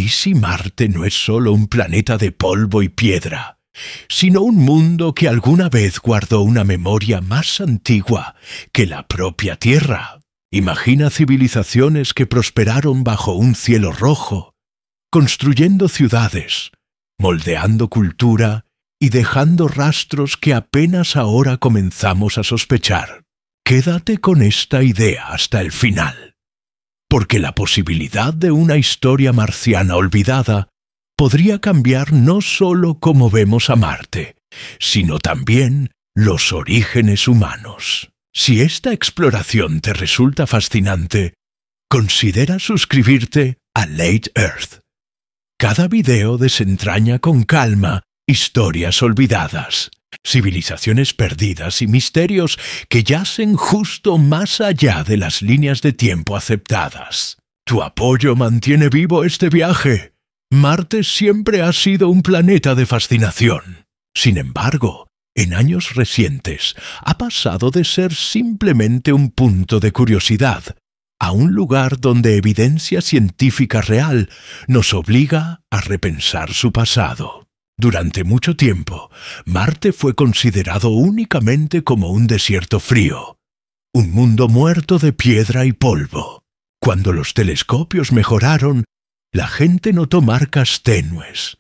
¿Y si Marte no es solo un planeta de polvo y piedra, sino un mundo que alguna vez guardó una memoria más antigua que la propia Tierra? Imagina civilizaciones que prosperaron bajo un cielo rojo, construyendo ciudades, moldeando cultura y dejando rastros que apenas ahora comenzamos a sospechar. Quédate con esta idea hasta el final, porque la posibilidad de una historia marciana olvidada podría cambiar no solo cómo vemos a Marte, sino también los orígenes humanos. Si esta exploración te resulta fascinante, considera suscribirte a Late Earth. Cada video desentraña con calma historias olvidadas, civilizaciones perdidas y misterios que yacen justo más allá de las líneas de tiempo aceptadas. Tu apoyo mantiene vivo este viaje. Marte siempre ha sido un planeta de fascinación. Sin embargo, en años recientes ha pasado de ser simplemente un punto de curiosidad a un lugar donde evidencia científica real nos obliga a repensar su pasado. Durante mucho tiempo, Marte fue considerado únicamente como un desierto frío, un mundo muerto de piedra y polvo. Cuando los telescopios mejoraron, la gente notó marcas tenues,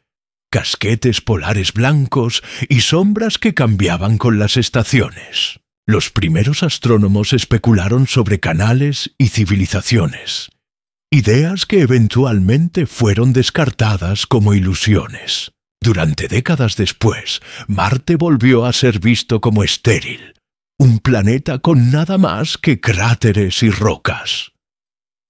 casquetes polares blancos y sombras que cambiaban con las estaciones. Los primeros astrónomos especularon sobre canales y civilizaciones, ideas que eventualmente fueron descartadas como ilusiones. Durante décadas después, Marte volvió a ser visto como estéril, un planeta con nada más que cráteres y rocas.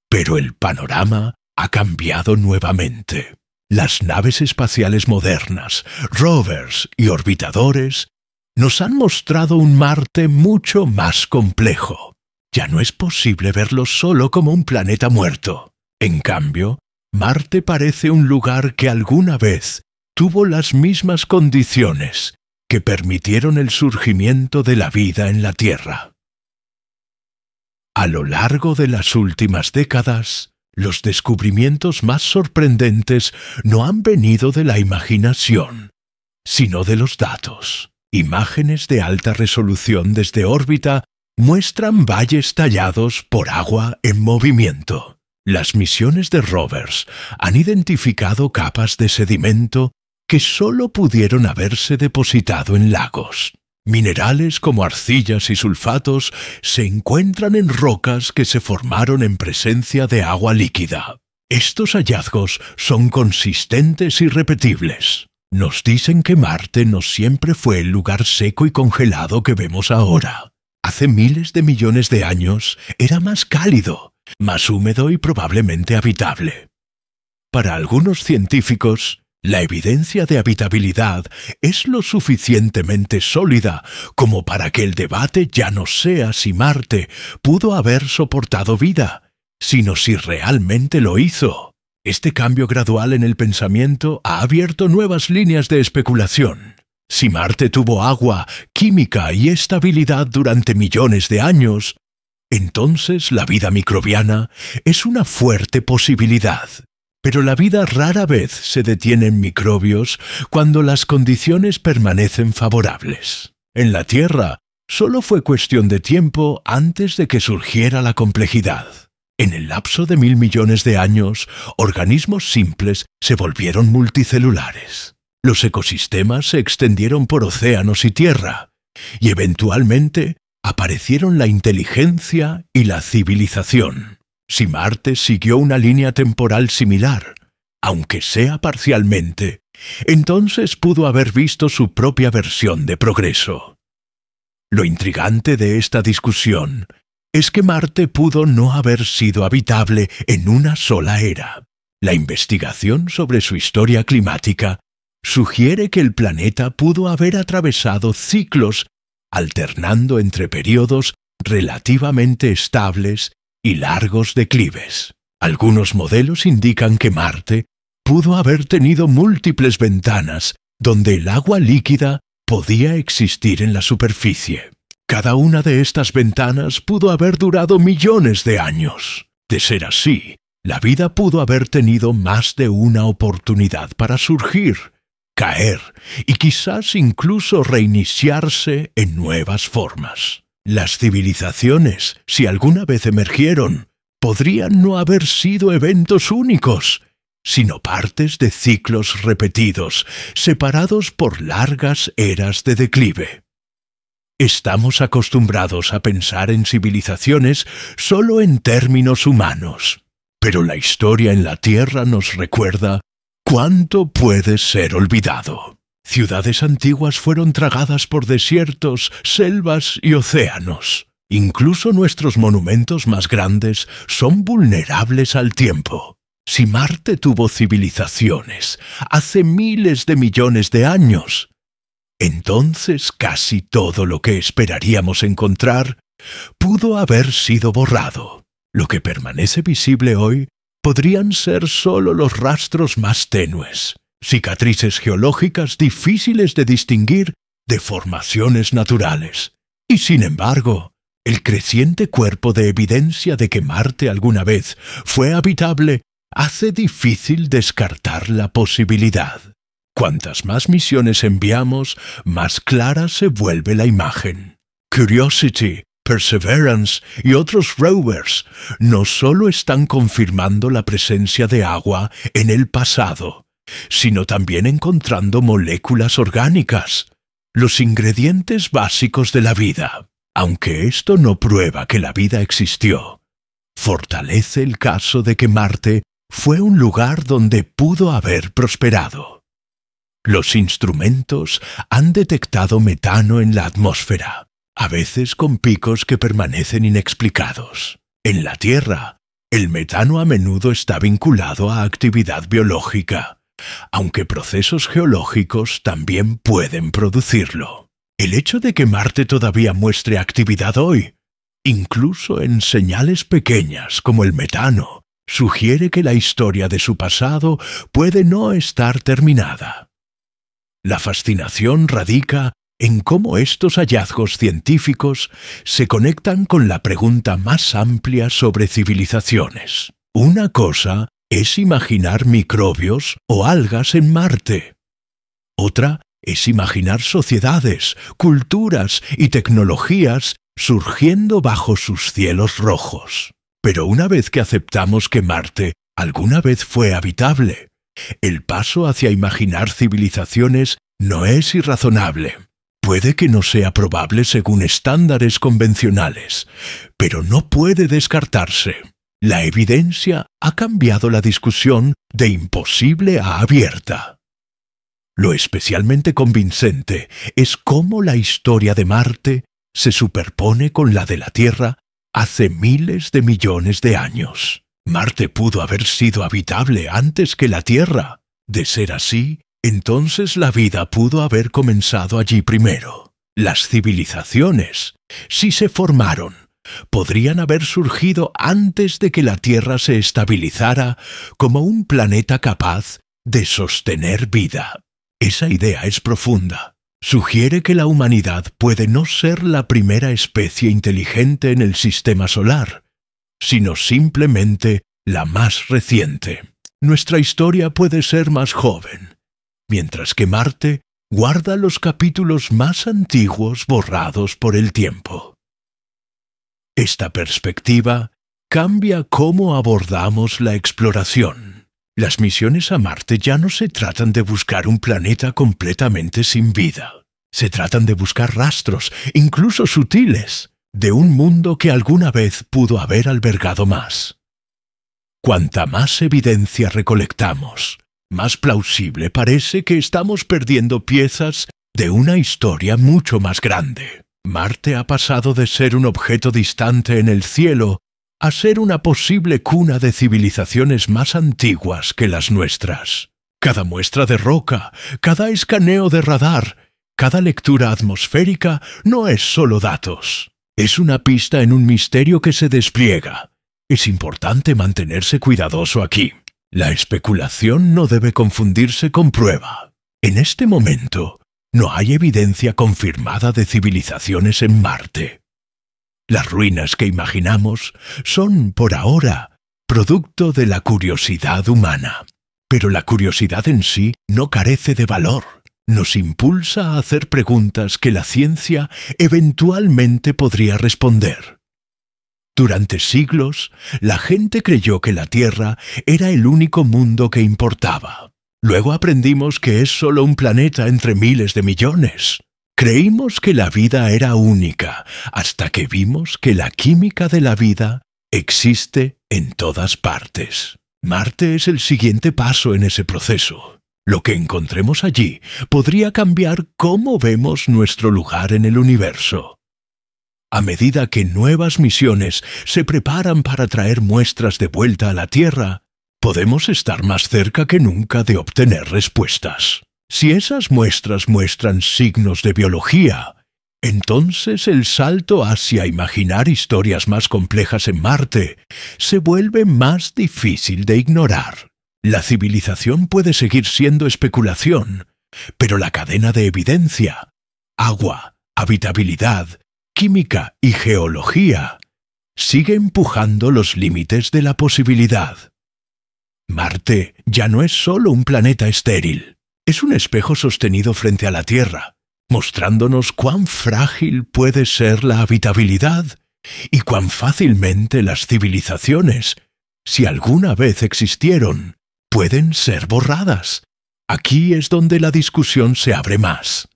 Pero el panorama ha cambiado nuevamente. Las naves espaciales modernas, rovers y orbitadores nos han mostrado un Marte mucho más complejo. Ya no es posible verlo solo como un planeta muerto. En cambio, Marte parece un lugar que alguna vez tuvo las mismas condiciones que permitieron el surgimiento de la vida en la Tierra. A lo largo de las últimas décadas, los descubrimientos más sorprendentes no han venido de la imaginación, sino de los datos. Imágenes de alta resolución desde órbita muestran valles tallados por agua en movimiento. Las misiones de rovers han identificado capas de sedimento que solo pudieron haberse depositado en lagos. Minerales como arcillas y sulfatos se encuentran en rocas que se formaron en presencia de agua líquida. Estos hallazgos son consistentes y repetibles. Nos dicen que Marte no siempre fue el lugar seco y congelado que vemos ahora. Hace miles de millones de años era más cálido, más húmedo y probablemente habitable. Para algunos científicos, la evidencia de habitabilidad es lo suficientemente sólida como para que el debate ya no sea si Marte pudo haber soportado vida, sino si realmente lo hizo. Este cambio gradual en el pensamiento ha abierto nuevas líneas de especulación. Si Marte tuvo agua, química y estabilidad durante millones de años, entonces la vida microbiana es una fuerte posibilidad. Pero la vida rara vez se detiene en microbios cuando las condiciones permanecen favorables. En la Tierra, solo fue cuestión de tiempo antes de que surgiera la complejidad. En el lapso de 1.000 millones de años, organismos simples se volvieron multicelulares. Los ecosistemas se extendieron por océanos y tierra, y eventualmente aparecieron la inteligencia y la civilización. Si Marte siguió una línea temporal similar, aunque sea parcialmente, entonces pudo haber visto su propia versión de progreso. Lo intrigante de esta discusión es que Marte pudo no haber sido habitable en una sola era. La investigación sobre su historia climática sugiere que el planeta pudo haber atravesado ciclos alternando entre periodos relativamente estables y largos declives. Algunos modelos indican que Marte pudo haber tenido múltiples ventanas donde el agua líquida podía existir en la superficie. Cada una de estas ventanas pudo haber durado millones de años. De ser así, La vida pudo haber tenido más de una oportunidad para surgir, caer y quizás incluso reiniciarse en nuevas formas. Las civilizaciones, si alguna vez emergieron, podrían no haber sido eventos únicos, sino partes de ciclos repetidos, separados por largas eras de declive. Estamos acostumbrados a pensar en civilizaciones solo en términos humanos, pero la historia en la Tierra nos recuerda cuánto puede ser olvidado. Ciudades antiguas fueron tragadas por desiertos, selvas y océanos. Incluso nuestros monumentos más grandes son vulnerables al tiempo. Si Marte tuvo civilizaciones hace miles de millones de años, entonces casi todo lo que esperaríamos encontrar pudo haber sido borrado. Lo que permanece visible hoy podrían ser solo los rastros más tenues, cicatrices geológicas difíciles de distinguir de formaciones naturales. Y sin embargo, el creciente cuerpo de evidencia de que Marte alguna vez fue habitable hace difícil descartar la posibilidad. Cuantas más misiones enviamos, más clara se vuelve la imagen. Curiosity, Perseverance y otros rovers no solo están confirmando la presencia de agua en el pasado, sino también encontrando moléculas orgánicas, los ingredientes básicos de la vida. Aunque esto no prueba que la vida existió, fortalece el caso de que Marte fue un lugar donde pudo haber prosperado. Los instrumentos han detectado metano en la atmósfera, a veces con picos que permanecen inexplicados. En la Tierra, el metano a menudo está vinculado a actividad biológica, aunque procesos geológicos también pueden producirlo. El hecho de que Marte todavía muestre actividad hoy, incluso en señales pequeñas como el metano, sugiere que la historia de su pasado puede no estar terminada. La fascinación radica en cómo estos hallazgos científicos se conectan con la pregunta más amplia sobre civilizaciones. Una cosa es imaginar microbios o algas en Marte. Otra es imaginar sociedades, culturas y tecnologías surgiendo bajo sus cielos rojos. Pero una vez que aceptamos que Marte alguna vez fue habitable, el paso hacia imaginar civilizaciones no es irrazonable. Puede que no sea probable según estándares convencionales, pero no puede descartarse. La evidencia ha cambiado la discusión de imposible a abierta. Lo especialmente convincente es cómo la historia de Marte se superpone con la de la Tierra hace miles de millones de años. Marte pudo haber sido habitable antes que la Tierra. De ser así, entonces la vida pudo haber comenzado allí primero. Las civilizaciones, si se formaron, podrían haber surgido antes de que la Tierra se estabilizara como un planeta capaz de sostener vida. Esa idea es profunda. Sugiere que la humanidad puede no ser la primera especie inteligente en el sistema solar, sino simplemente la más reciente. Nuestra historia puede ser más joven, mientras que Marte guarda los capítulos más antiguos borrados por el tiempo. Esta perspectiva cambia cómo abordamos la exploración. Las misiones a Marte ya no se tratan de buscar un planeta completamente sin vida. Se tratan de buscar rastros, incluso sutiles, de un mundo que alguna vez pudo haber albergado más. Cuanta más evidencia recolectamos, más plausible parece que estamos perdiendo piezas de una historia mucho más grande. Marte ha pasado de ser un objeto distante en el cielo a ser una posible cuna de civilizaciones más antiguas que las nuestras. Cada muestra de roca, cada escaneo de radar, cada lectura atmosférica no es solo datos. Es una pista en un misterio que se despliega. Es importante mantenerse cuidadoso aquí. La especulación no debe confundirse con prueba. En este momento, no hay evidencia confirmada de civilizaciones en Marte. Las ruinas que imaginamos son, por ahora, producto de la curiosidad humana. Pero la curiosidad en sí no carece de valor. Nos impulsa a hacer preguntas que la ciencia eventualmente podría responder. Durante siglos, la gente creyó que la Tierra era el único mundo que importaba. Luego aprendimos que es solo un planeta entre miles de millones. Creímos que la vida era única, hasta que vimos que la química de la vida existe en todas partes. Marte es el siguiente paso en ese proceso. Lo que encontremos allí podría cambiar cómo vemos nuestro lugar en el universo. A medida que nuevas misiones se preparan para traer muestras de vuelta a la Tierra, podemos estar más cerca que nunca de obtener respuestas. Si esas muestras muestran signos de biología, entonces el salto hacia imaginar historias más complejas en Marte se vuelve más difícil de ignorar. La civilización puede seguir siendo especulación, pero la cadena de evidencia, agua, habitabilidad, química y geología, sigue empujando los límites de la posibilidad. Marte ya no es solo un planeta estéril, es un espejo sostenido frente a la Tierra, mostrándonos cuán frágil puede ser la habitabilidad y cuán fácilmente las civilizaciones, si alguna vez existieron, pueden ser borradas. Aquí es donde la discusión se abre más.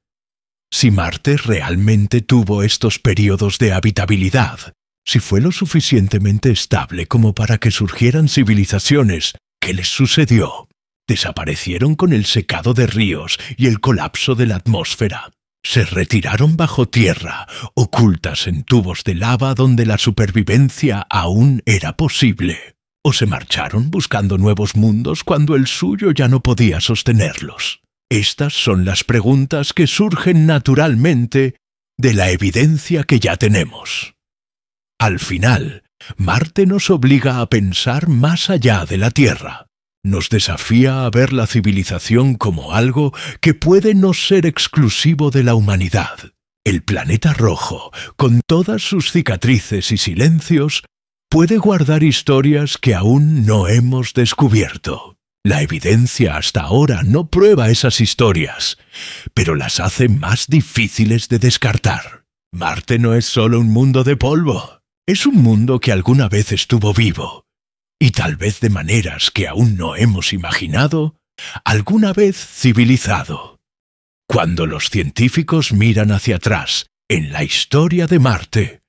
Si Marte realmente tuvo estos periodos de habitabilidad, si fue lo suficientemente estable como para que surgieran civilizaciones, ¿qué les sucedió? Desaparecieron con el secado de ríos y el colapso de la atmósfera. Se retiraron bajo tierra, ocultas en tubos de lava donde la supervivencia aún era posible. ¿O se marcharon buscando nuevos mundos cuando el suyo ya no podía sostenerlos? Estas son las preguntas que surgen naturalmente de la evidencia que ya tenemos. Al final, Marte nos obliga a pensar más allá de la Tierra. Nos desafía a ver la civilización como algo que puede no ser exclusivo de la humanidad. El planeta rojo, con todas sus cicatrices y silencios, puede guardar historias que aún no hemos descubierto. La evidencia hasta ahora no prueba esas historias, pero las hace más difíciles de descartar. Marte no es solo un mundo de polvo, es un mundo que alguna vez estuvo vivo, y tal vez de maneras que aún no hemos imaginado, alguna vez civilizado. Cuando los científicos miran hacia atrás en la historia de Marte,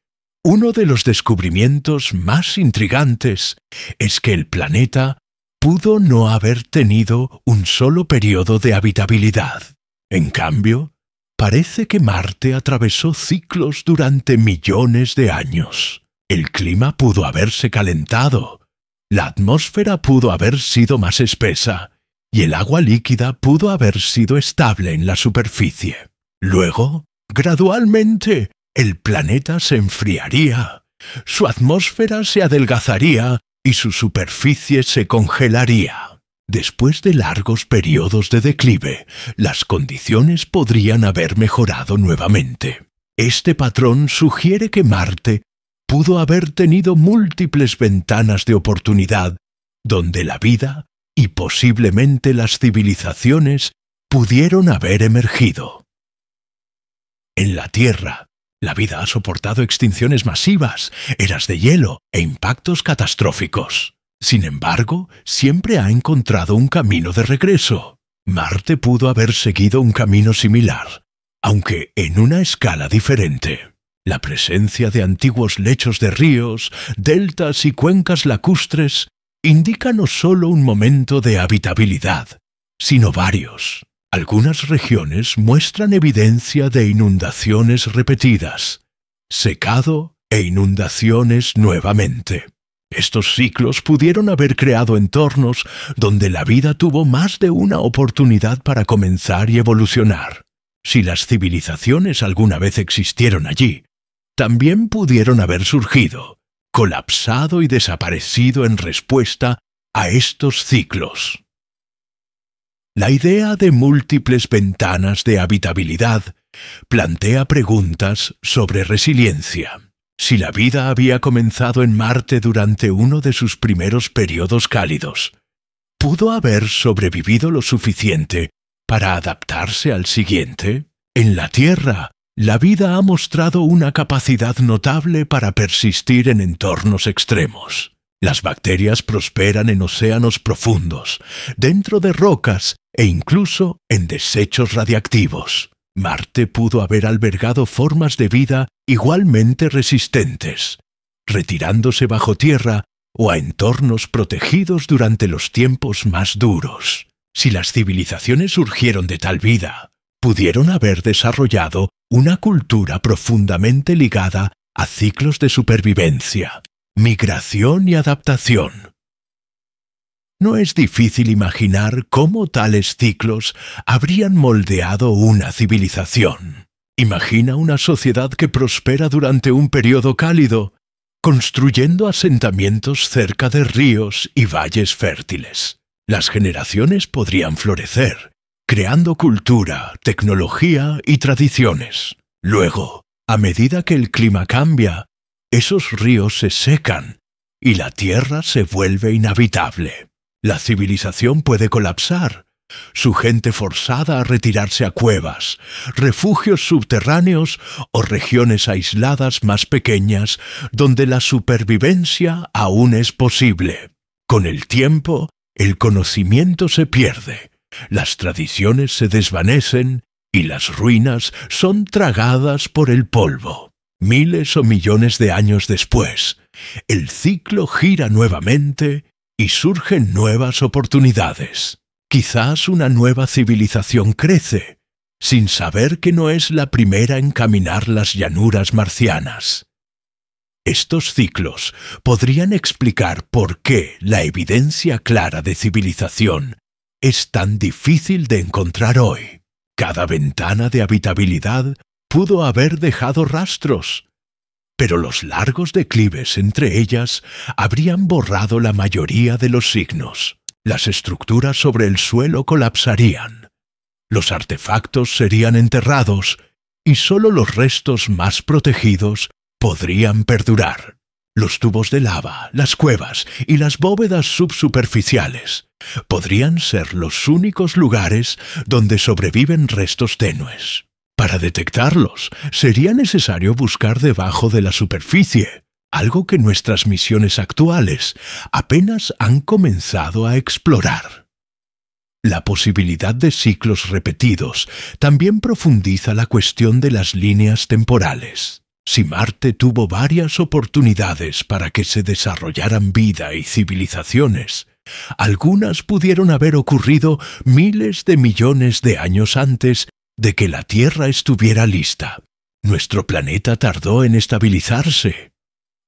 uno de los descubrimientos más intrigantes es que el planeta pudo no haber tenido un solo periodo de habitabilidad. En cambio, parece que Marte atravesó ciclos durante millones de años. El clima pudo haberse calentado, la atmósfera pudo haber sido más espesa y el agua líquida pudo haber sido estable en la superficie. Luego, gradualmente, el planeta se enfriaría, su atmósfera se adelgazaría y su superficie se congelaría. Después de largos periodos de declive, las condiciones podrían haber mejorado nuevamente. Este patrón sugiere que Marte pudo haber tenido múltiples ventanas de oportunidad donde la vida y posiblemente las civilizaciones pudieron haber emergido. En la Tierra, la vida ha soportado extinciones masivas, eras de hielo e impactos catastróficos. Sin embargo, siempre ha encontrado un camino de regreso. Marte pudo haber seguido un camino similar, aunque en una escala diferente. La presencia de antiguos lechos de ríos, deltas y cuencas lacustres indica no solo un momento de habitabilidad, sino varios. Algunas regiones muestran evidencia de inundaciones repetidas, secado e inundaciones nuevamente. Estos ciclos pudieron haber creado entornos donde la vida tuvo más de una oportunidad para comenzar y evolucionar. Si las civilizaciones alguna vez existieron allí, también pudieron haber surgido, colapsado y desaparecido en respuesta a estos ciclos. La idea de múltiples ventanas de habitabilidad plantea preguntas sobre resiliencia. Si la vida había comenzado en Marte durante uno de sus primeros periodos cálidos, ¿pudo haber sobrevivido lo suficiente para adaptarse al siguiente? En la Tierra, la vida ha mostrado una capacidad notable para persistir en entornos extremos. Las bacterias prosperan en océanos profundos, dentro de rocas e incluso en desechos radiactivos. Marte pudo haber albergado formas de vida igualmente resistentes, retirándose bajo tierra o a entornos protegidos durante los tiempos más duros. Si las civilizaciones surgieron de tal vida, pudieron haber desarrollado una cultura profundamente ligada a ciclos de supervivencia, migración y adaptación. No es difícil imaginar cómo tales ciclos habrían moldeado una civilización. Imagina una sociedad que prospera durante un periodo cálido, construyendo asentamientos cerca de ríos y valles fértiles. Las generaciones podrían florecer, creando cultura, tecnología y tradiciones. Luego, a medida que el clima cambia, esos ríos se secan y la tierra se vuelve inhabitable. La civilización puede colapsar, su gente forzada a retirarse a cuevas, refugios subterráneos o regiones aisladas más pequeñas donde la supervivencia aún es posible. Con el tiempo, el conocimiento se pierde, las tradiciones se desvanecen y las ruinas son tragadas por el polvo. Miles o millones de años después, el ciclo gira nuevamente y surgen nuevas oportunidades. Quizás una nueva civilización crece, sin saber que no es la primera en caminar las llanuras marcianas. Estos ciclos podrían explicar por qué la evidencia clara de civilización es tan difícil de encontrar hoy. Cada ventana de habitabilidad pudo haber dejado rastros, pero los largos declives entre ellas habrían borrado la mayoría de los signos. Las estructuras sobre el suelo colapsarían, los artefactos serían enterrados y solo los restos más protegidos podrían perdurar. Los tubos de lava, las cuevas y las bóvedas subsuperficiales podrían ser los únicos lugares donde sobreviven restos tenues. Para detectarlos, sería necesario buscar debajo de la superficie, algo que nuestras misiones actuales apenas han comenzado a explorar. La posibilidad de ciclos repetidos también profundiza la cuestión de las líneas temporales. Si Marte tuvo varias oportunidades para que se desarrollaran vida y civilizaciones, algunas pudieron haber ocurrido miles de millones de años antes de que la Tierra estuviera lista. Nuestro planeta tardó en estabilizarse.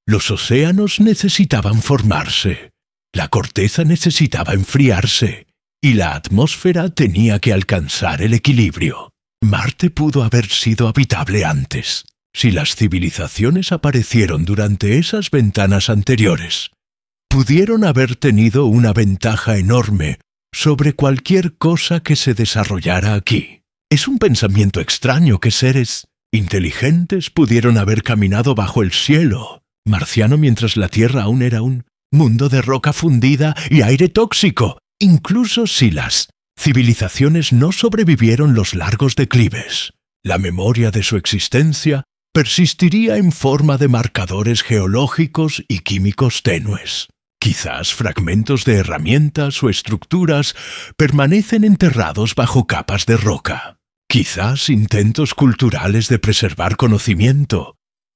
Los océanos necesitaban formarse, la corteza necesitaba enfriarse y la atmósfera tenía que alcanzar el equilibrio. Marte pudo haber sido habitable antes. Si las civilizaciones aparecieron durante esas ventanas anteriores, pudieron haber tenido una ventaja enorme sobre cualquier cosa que se desarrollara aquí. Es un pensamiento extraño que seres inteligentes pudieron haber caminado bajo el cielo marciano mientras la Tierra aún era un mundo de roca fundida y aire tóxico, incluso si las civilizaciones no sobrevivieron los largos declives. La memoria de su existencia persistiría en forma de marcadores geológicos y químicos tenues. Quizás fragmentos de herramientas o estructuras permanecen enterrados bajo capas de roca. Quizás intentos culturales de preservar conocimiento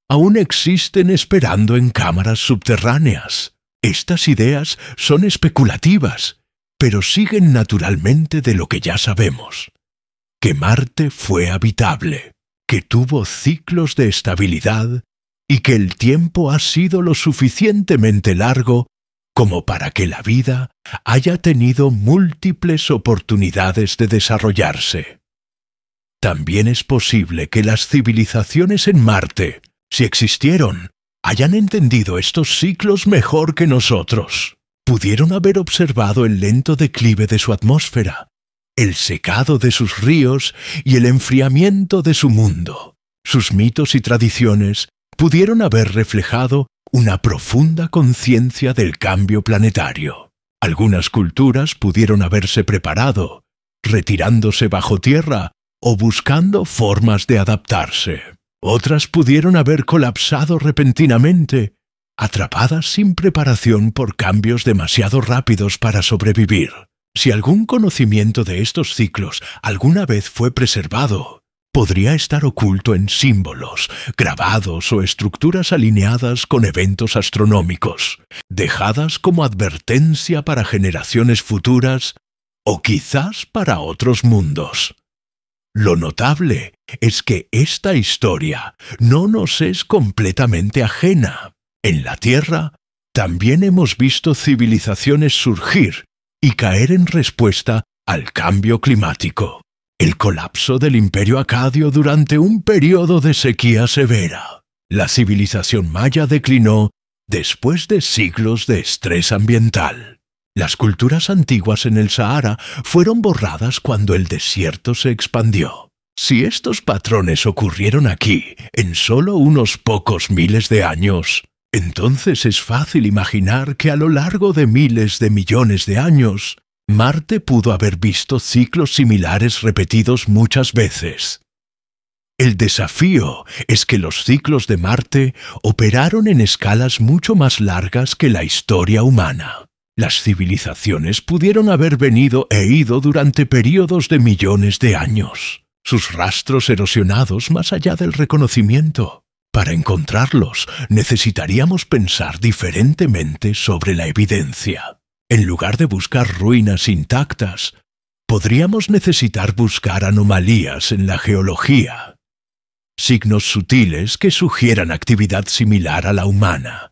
aún existen esperando en cámaras subterráneas. Estas ideas son especulativas, pero siguen naturalmente de lo que ya sabemos. Que Marte fue habitable, que tuvo ciclos de estabilidad y que el tiempo ha sido lo suficientemente largo como para que la vida haya tenido múltiples oportunidades de desarrollarse. También es posible que las civilizaciones en Marte, si existieron, hayan entendido estos ciclos mejor que nosotros. Pudieron haber observado el lento declive de su atmósfera, el secado de sus ríos y el enfriamiento de su mundo. Sus mitos y tradiciones pudieron haber reflejado una profunda conciencia del cambio planetario. Algunas culturas pudieron haberse preparado, retirándose bajo tierra o buscando formas de adaptarse. Otras pudieron haber colapsado repentinamente, atrapadas sin preparación por cambios demasiado rápidos para sobrevivir. Si algún conocimiento de estos ciclos alguna vez fue preservado, podría estar oculto en símbolos, grabados o estructuras alineadas con eventos astronómicos, dejadas como advertencia para generaciones futuras o quizás para otros mundos. Lo notable es que esta historia no nos es completamente ajena. En la Tierra también hemos visto civilizaciones surgir y caer en respuesta al cambio climático. El colapso del Imperio Acadio durante un periodo de sequía severa. La civilización maya declinó después de siglos de estrés ambiental. Las culturas antiguas en el Sahara fueron borradas cuando el desierto se expandió. Si estos patrones ocurrieron aquí en solo unos pocos miles de años, entonces es fácil imaginar que a lo largo de miles de millones de años, Marte pudo haber visto ciclos similares repetidos muchas veces. El desafío es que los ciclos de Marte operaron en escalas mucho más largas que la historia humana. Las civilizaciones pudieron haber venido e ido durante períodos de millones de años, sus rastros erosionados más allá del reconocimiento. Para encontrarlos, necesitaríamos pensar diferentemente sobre la evidencia. En lugar de buscar ruinas intactas, podríamos necesitar buscar anomalías en la geología, signos sutiles que sugieran actividad similar a la humana,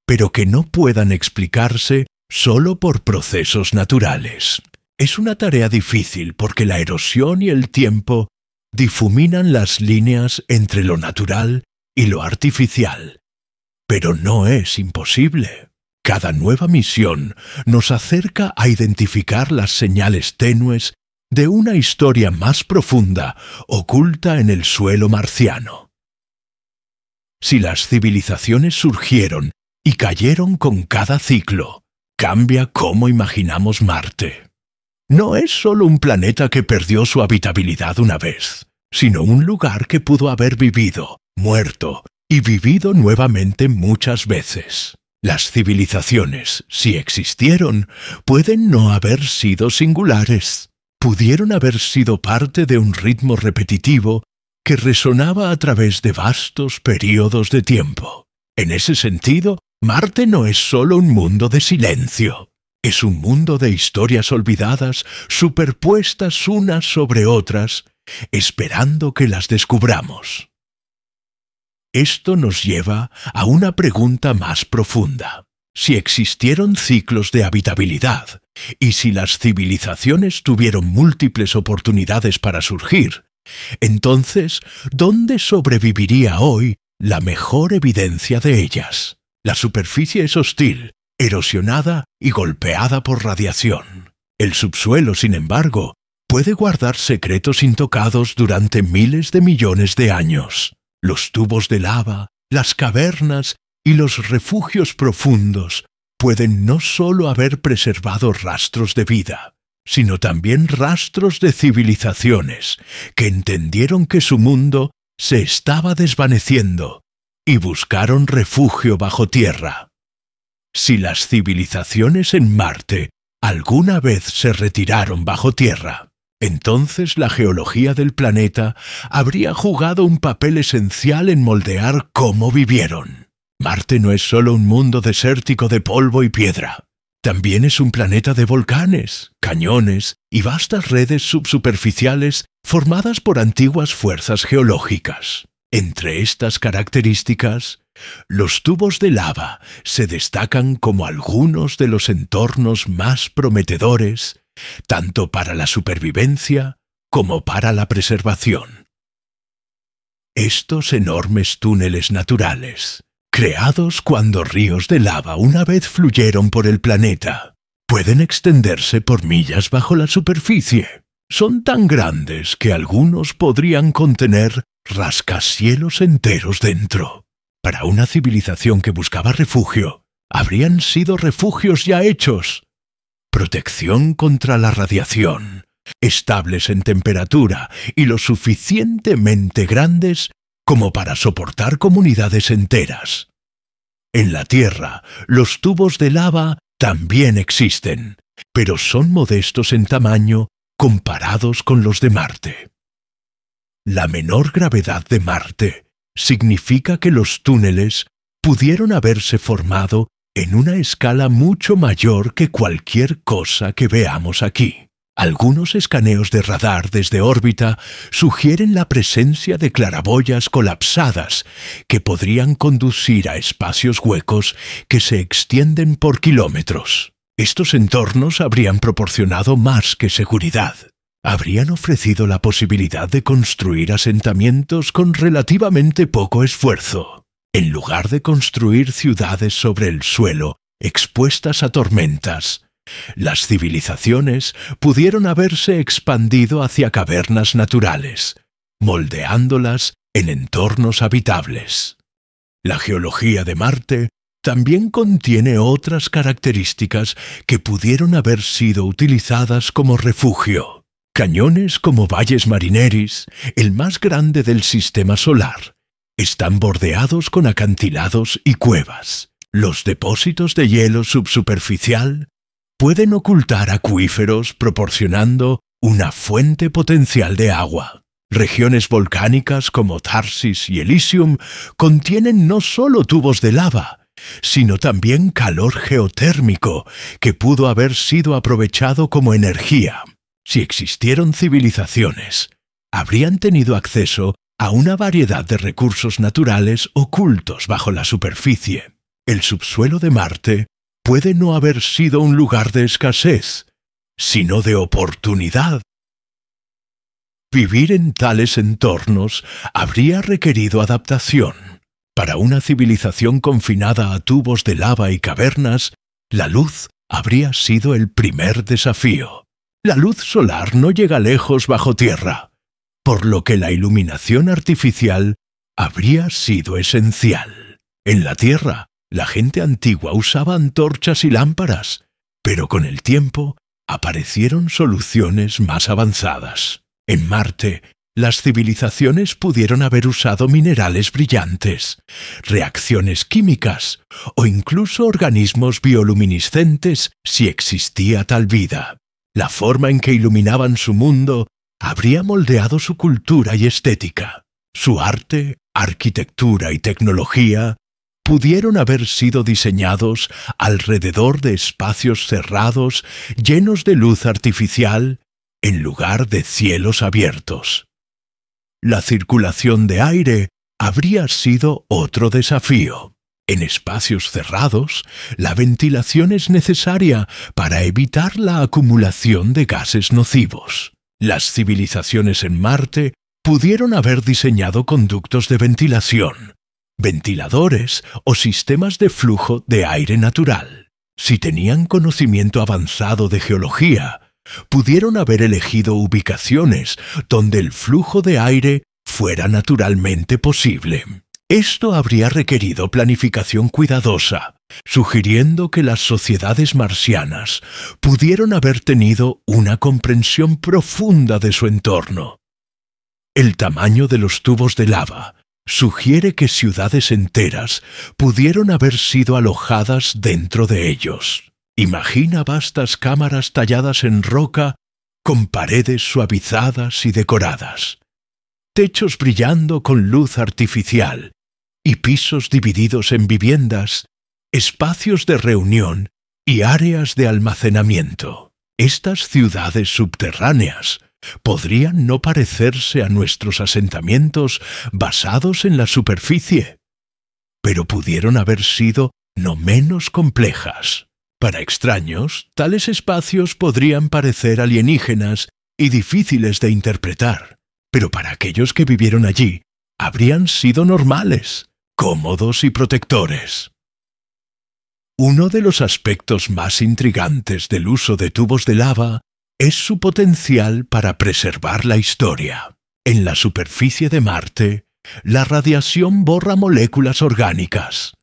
pero que no puedan explicarse solo por procesos naturales. Es una tarea difícil porque la erosión y el tiempo difuminan las líneas entre lo natural y lo artificial, pero no es imposible. Cada nueva misión nos acerca a identificar las señales tenues de una historia más profunda oculta en el suelo marciano. Si las civilizaciones surgieron y cayeron con cada ciclo, cambia cómo imaginamos Marte. No es solo un planeta que perdió su habitabilidad una vez, sino un lugar que pudo haber vivido, muerto y vivido nuevamente muchas veces. Las civilizaciones, si existieron, pueden no haber sido singulares. Pudieron haber sido parte de un ritmo repetitivo que resonaba a través de vastos períodos de tiempo. En ese sentido, Marte no es solo un mundo de silencio. Es un mundo de historias olvidadas, superpuestas unas sobre otras, esperando que las descubramos. Esto nos lleva a una pregunta más profunda. Si existieron ciclos de habitabilidad, y si las civilizaciones tuvieron múltiples oportunidades para surgir, entonces, ¿dónde sobreviviría hoy la mejor evidencia de ellas? La superficie es hostil, erosionada y golpeada por radiación. El subsuelo, sin embargo, puede guardar secretos intocados durante miles de millones de años. Los tubos de lava, las cavernas y los refugios profundos pueden no solo haber preservado rastros de vida, sino también rastros de civilizaciones que entendieron que su mundo se estaba desvaneciendo y buscaron refugio bajo tierra. Si las civilizaciones en Marte alguna vez se retiraron bajo tierra, entonces la geología del planeta habría jugado un papel esencial en moldear cómo vivieron. Marte no es solo un mundo desértico de polvo y piedra. También es un planeta de volcanes, cañones y vastas redes subsuperficiales formadas por antiguas fuerzas geológicas. Entre estas características, los tubos de lava se destacan como algunos de los entornos más prometedores, tanto para la supervivencia como para la preservación. Estos enormes túneles naturales, creados cuando ríos de lava una vez fluyeron por el planeta, pueden extenderse por millas bajo la superficie. Son tan grandes que algunos podrían contener rascacielos enteros dentro. Para una civilización que buscaba refugio, habrían sido refugios ya hechos. Protección contra la radiación, estables en temperatura y lo suficientemente grandes como para soportar comunidades enteras. En la Tierra, los tubos de lava también existen, pero son modestos en tamaño comparados con los de Marte. La menor gravedad de Marte significa que los túneles pudieron haberse formado en una escala mucho mayor que cualquier cosa que veamos aquí. Algunos escaneos de radar desde órbita sugieren la presencia de claraboyas colapsadas que podrían conducir a espacios huecos que se extienden por kilómetros. Estos entornos habrían proporcionado más que seguridad. Habrían ofrecido la posibilidad de construir asentamientos con relativamente poco esfuerzo, en lugar de construir ciudades sobre el suelo expuestas a tormentas. Las civilizaciones pudieron haberse expandido hacia cavernas naturales, moldeándolas en entornos habitables. La geología de Marte también contiene otras características que pudieron haber sido utilizadas como refugio. Cañones como Valles Marineris, el más grande del sistema solar, están bordeados con acantilados y cuevas. Los depósitos de hielo subsuperficial pueden ocultar acuíferos proporcionando una fuente potencial de agua. Regiones volcánicas como Tharsis y Elysium contienen no solo tubos de lava, sino también calor geotérmico que pudo haber sido aprovechado como energía. Si existieron civilizaciones, habrían tenido acceso a una variedad de recursos naturales ocultos bajo la superficie. El subsuelo de Marte puede no haber sido un lugar de escasez, sino de oportunidad. Vivir en tales entornos habría requerido adaptación. Para una civilización confinada a tubos de lava y cavernas, la luz habría sido el primer desafío. La luz solar no llega lejos bajo tierra, por lo que la iluminación artificial habría sido esencial. En la Tierra, la gente antigua usaba antorchas y lámparas, pero con el tiempo aparecieron soluciones más avanzadas. En Marte, las civilizaciones pudieron haber usado minerales brillantes, reacciones químicas o incluso organismos bioluminiscentes si existía tal vida. La forma en que iluminaban su mundo habría moldeado su cultura y estética. Su arte, arquitectura y tecnología pudieron haber sido diseñados alrededor de espacios cerrados llenos de luz artificial en lugar de cielos abiertos. La circulación de aire habría sido otro desafío. En espacios cerrados, la ventilación es necesaria para evitar la acumulación de gases nocivos. Las civilizaciones en Marte pudieron haber diseñado conductos de ventilación, ventiladores o sistemas de flujo de aire natural. Si tenían conocimiento avanzado de geología, pudieron haber elegido ubicaciones donde el flujo de aire fuera naturalmente posible. Esto habría requerido planificación cuidadosa, sugiriendo que las sociedades marcianas pudieron haber tenido una comprensión profunda de su entorno. El tamaño de los tubos de lava sugiere que ciudades enteras pudieron haber sido alojadas dentro de ellos. Imagina vastas cámaras talladas en roca con paredes suavizadas y decoradas, techos brillando con luz artificial y pisos divididos en viviendas, espacios de reunión y áreas de almacenamiento. Estas ciudades subterráneas podrían no parecerse a nuestros asentamientos basados en la superficie, pero pudieron haber sido no menos complejas. Para extraños, tales espacios podrían parecer alienígenas y difíciles de interpretar, pero para aquellos que vivieron allí, habrían sido normales, cómodos y protectores. Uno de los aspectos más intrigantes del uso de tubos de lava es su potencial para preservar la historia. En la superficie de Marte, La radiación borra moléculas orgánicas.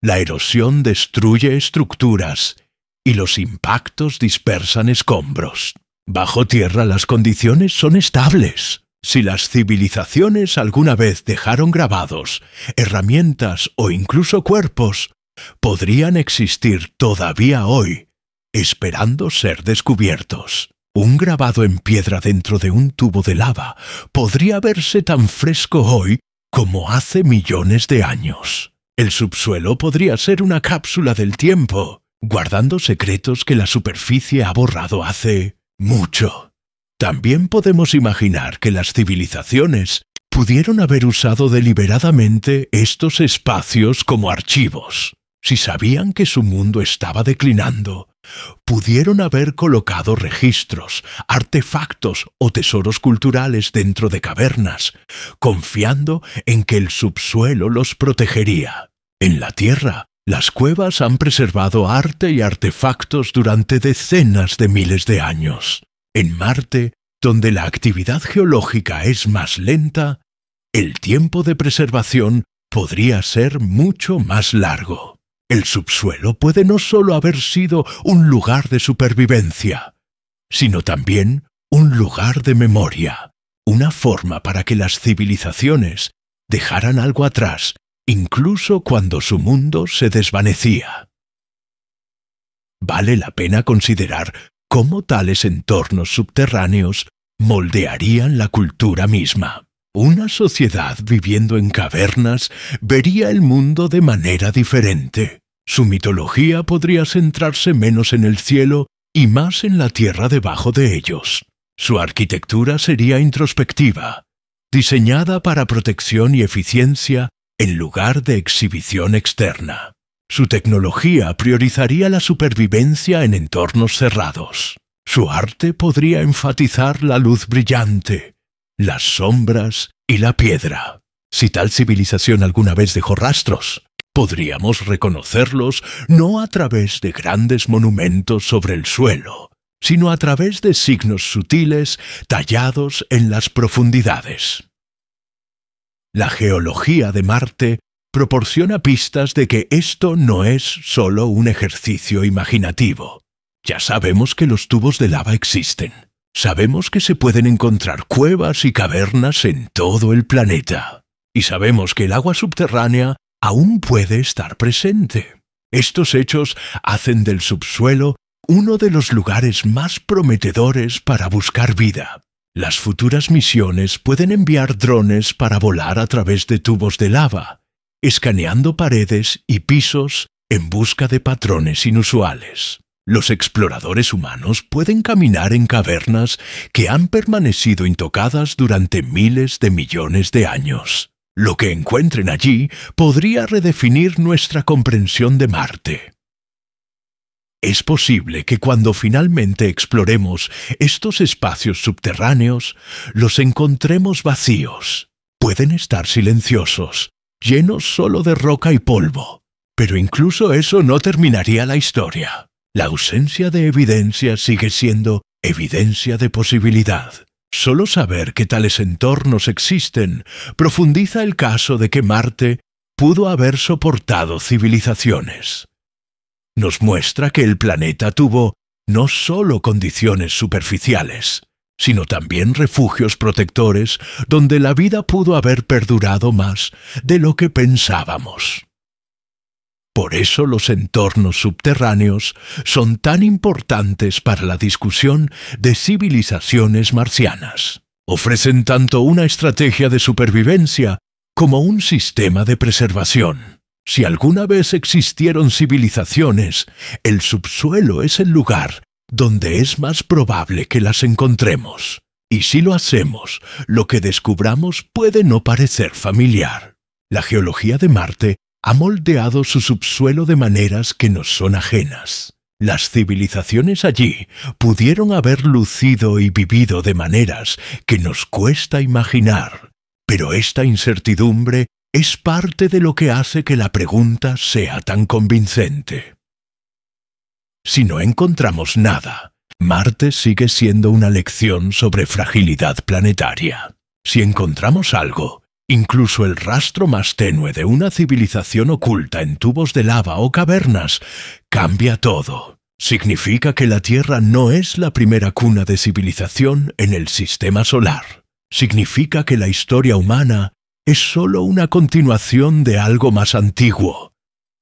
La erosión destruye estructuras y los impactos dispersan escombros. Bajo tierra las condiciones son estables. Si las civilizaciones alguna vez dejaron grabados, herramientas o incluso cuerpos, podrían existir todavía hoy, esperando ser descubiertos. Un grabado en piedra dentro de un tubo de lava podría verse tan fresco hoy como hace millones de años. El subsuelo podría ser una cápsula del tiempo, guardando secretos que la superficie ha borrado hace mucho. También podemos imaginar que las civilizaciones pudieron haber usado deliberadamente estos espacios como archivos. Si sabían que su mundo estaba declinando, pudieron haber colocado registros, artefactos o tesoros culturales dentro de cavernas, confiando en que el subsuelo los protegería. En la Tierra, las cuevas han preservado arte y artefactos durante decenas de miles de años. En Marte, donde la actividad geológica es más lenta, el tiempo de preservación podría ser mucho más largo. El subsuelo puede no solo haber sido un lugar de supervivencia, sino también un lugar de memoria, una forma para que las civilizaciones dejaran algo atrás, incluso cuando su mundo se desvanecía. Vale la pena considerar cómo tales entornos subterráneos moldearían la cultura misma. Una sociedad viviendo en cavernas vería el mundo de manera diferente. Su mitología podría centrarse menos en el cielo y más en la tierra debajo de ellos. Su arquitectura sería introspectiva, diseñada para protección y eficiencia en lugar de exhibición externa. Su tecnología priorizaría la supervivencia en entornos cerrados. Su arte podría enfatizar la luz brillante, las sombras y la piedra. Si tal civilización alguna vez dejó rastros, podríamos reconocerlos no a través de grandes monumentos sobre el suelo, sino a través de signos sutiles tallados en las profundidades. La geología de Marte proporciona pistas de que esto no es solo un ejercicio imaginativo. Ya sabemos que los tubos de lava existen. Sabemos que se pueden encontrar cuevas y cavernas en todo el planeta. Y sabemos que el agua subterránea aún puede estar presente. Estos hechos hacen del subsuelo uno de los lugares más prometedores para buscar vida. Las futuras misiones pueden enviar drones para volar a través de tubos de lava, escaneando paredes y pisos en busca de patrones inusuales. Los exploradores humanos pueden caminar en cavernas que han permanecido intocadas durante miles de millones de años. Lo que encuentren allí podría redefinir nuestra comprensión de Marte. Es posible que cuando finalmente exploremos estos espacios subterráneos, los encontremos vacíos. Pueden estar silenciosos, llenos solo de roca y polvo. Pero incluso eso no terminaría la historia. La ausencia de evidencia sigue siendo evidencia de posibilidad. Solo saber que tales entornos existen profundiza el caso de que Marte pudo haber soportado civilizaciones. Nos muestra que el planeta tuvo no solo condiciones superficiales, sino también refugios protectores donde la vida pudo haber perdurado más de lo que pensábamos. Por eso los entornos subterráneos son tan importantes para la discusión de civilizaciones marcianas. Ofrecen tanto una estrategia de supervivencia como un sistema de preservación. Si alguna vez existieron civilizaciones, el subsuelo es el lugar donde es más probable que las encontremos. Y si lo hacemos, lo que descubramos puede no parecer familiar. La geología de Marte ha moldeado su subsuelo de maneras que nos son ajenas. Las civilizaciones allí pudieron haber lucido y vivido de maneras que nos cuesta imaginar, pero esta incertidumbre es parte de lo que hace que la pregunta sea tan convincente. Si no encontramos nada, Marte sigue siendo una lección sobre fragilidad planetaria. Si encontramos algo, Incluso el rastro más tenue de una civilización oculta en tubos de lava o cavernas cambia todo. Significa que la Tierra no es la primera cuna de civilización en el sistema solar. Significa que la historia humana es solo una continuación de algo más antiguo.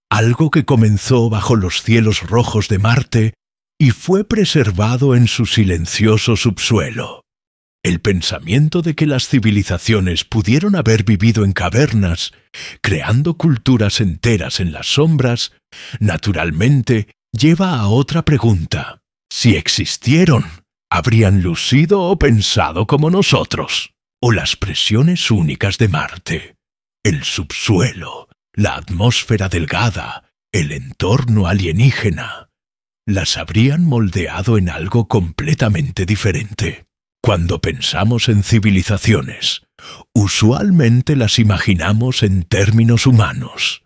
Algo que comenzó bajo los cielos rojos de Marte y fue preservado en su silencioso subsuelo. El pensamiento de que las civilizaciones pudieron haber vivido en cavernas, creando culturas enteras en las sombras, naturalmente lleva a otra pregunta. Si existieron, ¿habrían lucido o pensado como nosotros? ¿O las presiones únicas de Marte, el subsuelo, la atmósfera delgada, el entorno alienígena, las habrían moldeado en algo completamente diferente? Cuando pensamos en civilizaciones, usualmente las imaginamos en términos humanos.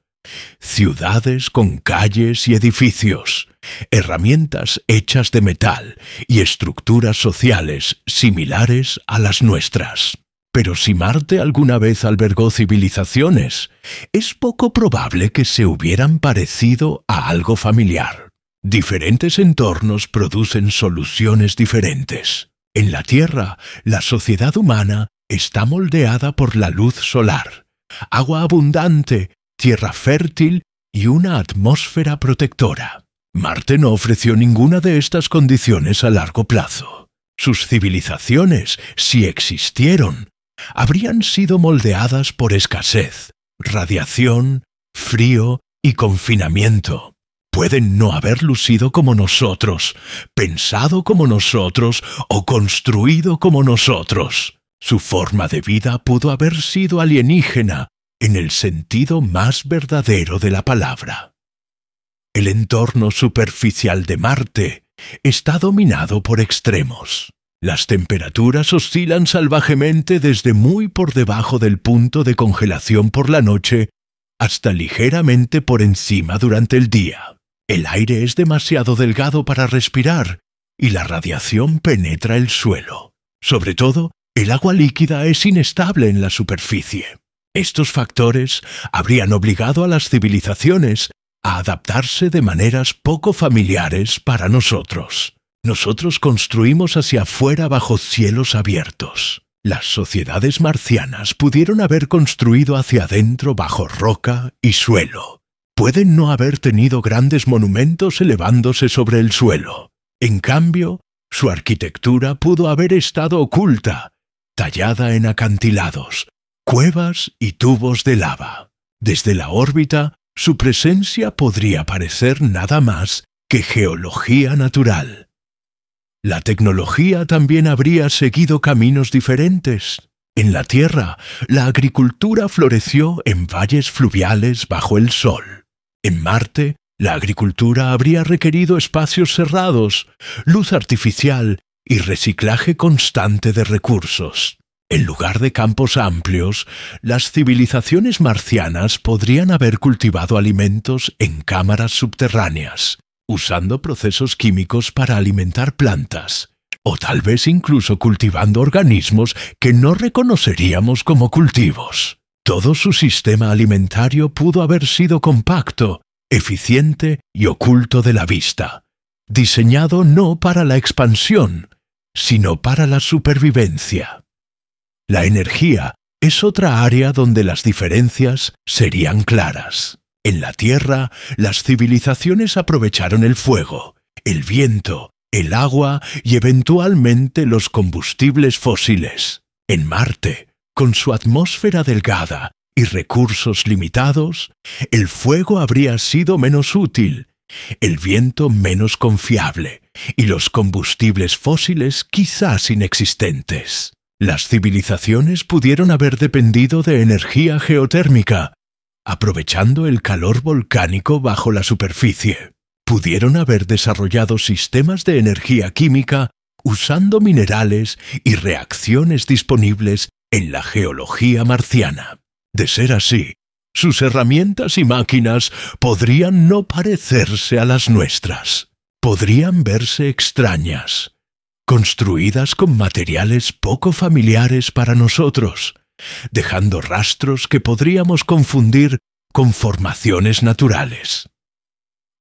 Ciudades con calles y edificios, herramientas hechas de metal y estructuras sociales similares a las nuestras. Pero si Marte alguna vez albergó civilizaciones, es poco probable que se hubieran parecido a algo familiar. Diferentes entornos producen soluciones diferentes. En la Tierra, la sociedad humana está moldeada por la luz solar, agua abundante, tierra fértil y una atmósfera protectora. Marte no ofreció ninguna de estas condiciones a largo plazo. Sus civilizaciones, si existieron, habrían sido moldeadas por escasez, radiación, frío y confinamiento. Pueden no haber lucido como nosotros, pensado como nosotros o construido como nosotros. Su forma de vida pudo haber sido alienígena en el sentido más verdadero de la palabra. El entorno superficial de Marte está dominado por extremos. Las temperaturas oscilan salvajemente desde muy por debajo del punto de congelación por la noche hasta ligeramente por encima durante el día. El aire es demasiado delgado para respirar y la radiación penetra el suelo. Sobre todo, el agua líquida es inestable en la superficie. Estos factores habrían obligado a las civilizaciones a adaptarse de maneras poco familiares para nosotros. Nosotros construimos hacia afuera bajo cielos abiertos. Las sociedades marcianas pudieron haber construido hacia adentro bajo roca y suelo. Pueden no haber tenido grandes monumentos elevándose sobre el suelo. En cambio, su arquitectura pudo haber estado oculta, tallada en acantilados, cuevas y tubos de lava. Desde la órbita, su presencia podría parecer nada más que geología natural. La tecnología también habría seguido caminos diferentes. En la Tierra, la agricultura floreció en valles fluviales bajo el sol. En Marte, la agricultura habría requerido espacios cerrados, luz artificial y reciclaje constante de recursos. En lugar de campos amplios, las civilizaciones marcianas podrían haber cultivado alimentos en cámaras subterráneas, usando procesos químicos para alimentar plantas, o tal vez incluso cultivando organismos que no reconoceríamos como cultivos. Todo su sistema alimentario pudo haber sido compacto, eficiente y oculto de la vista, diseñado no para la expansión, sino para la supervivencia. La energía es otra área donde las diferencias serían claras. En la Tierra, las civilizaciones aprovecharon el fuego, el viento, el agua y eventualmente los combustibles fósiles. En Marte, con su atmósfera delgada y recursos limitados, el fuego habría sido menos útil, el viento menos confiable y los combustibles fósiles quizás inexistentes. Las civilizaciones pudieron haber dependido de energía geotérmica, aprovechando el calor volcánico bajo la superficie. Pudieron haber desarrollado sistemas de energía química usando minerales y reacciones disponibles en la geología marciana. De ser así, sus herramientas y máquinas podrían no parecerse a las nuestras. Podrían verse extrañas, construidas con materiales poco familiares para nosotros, dejando rastros que podríamos confundir con formaciones naturales.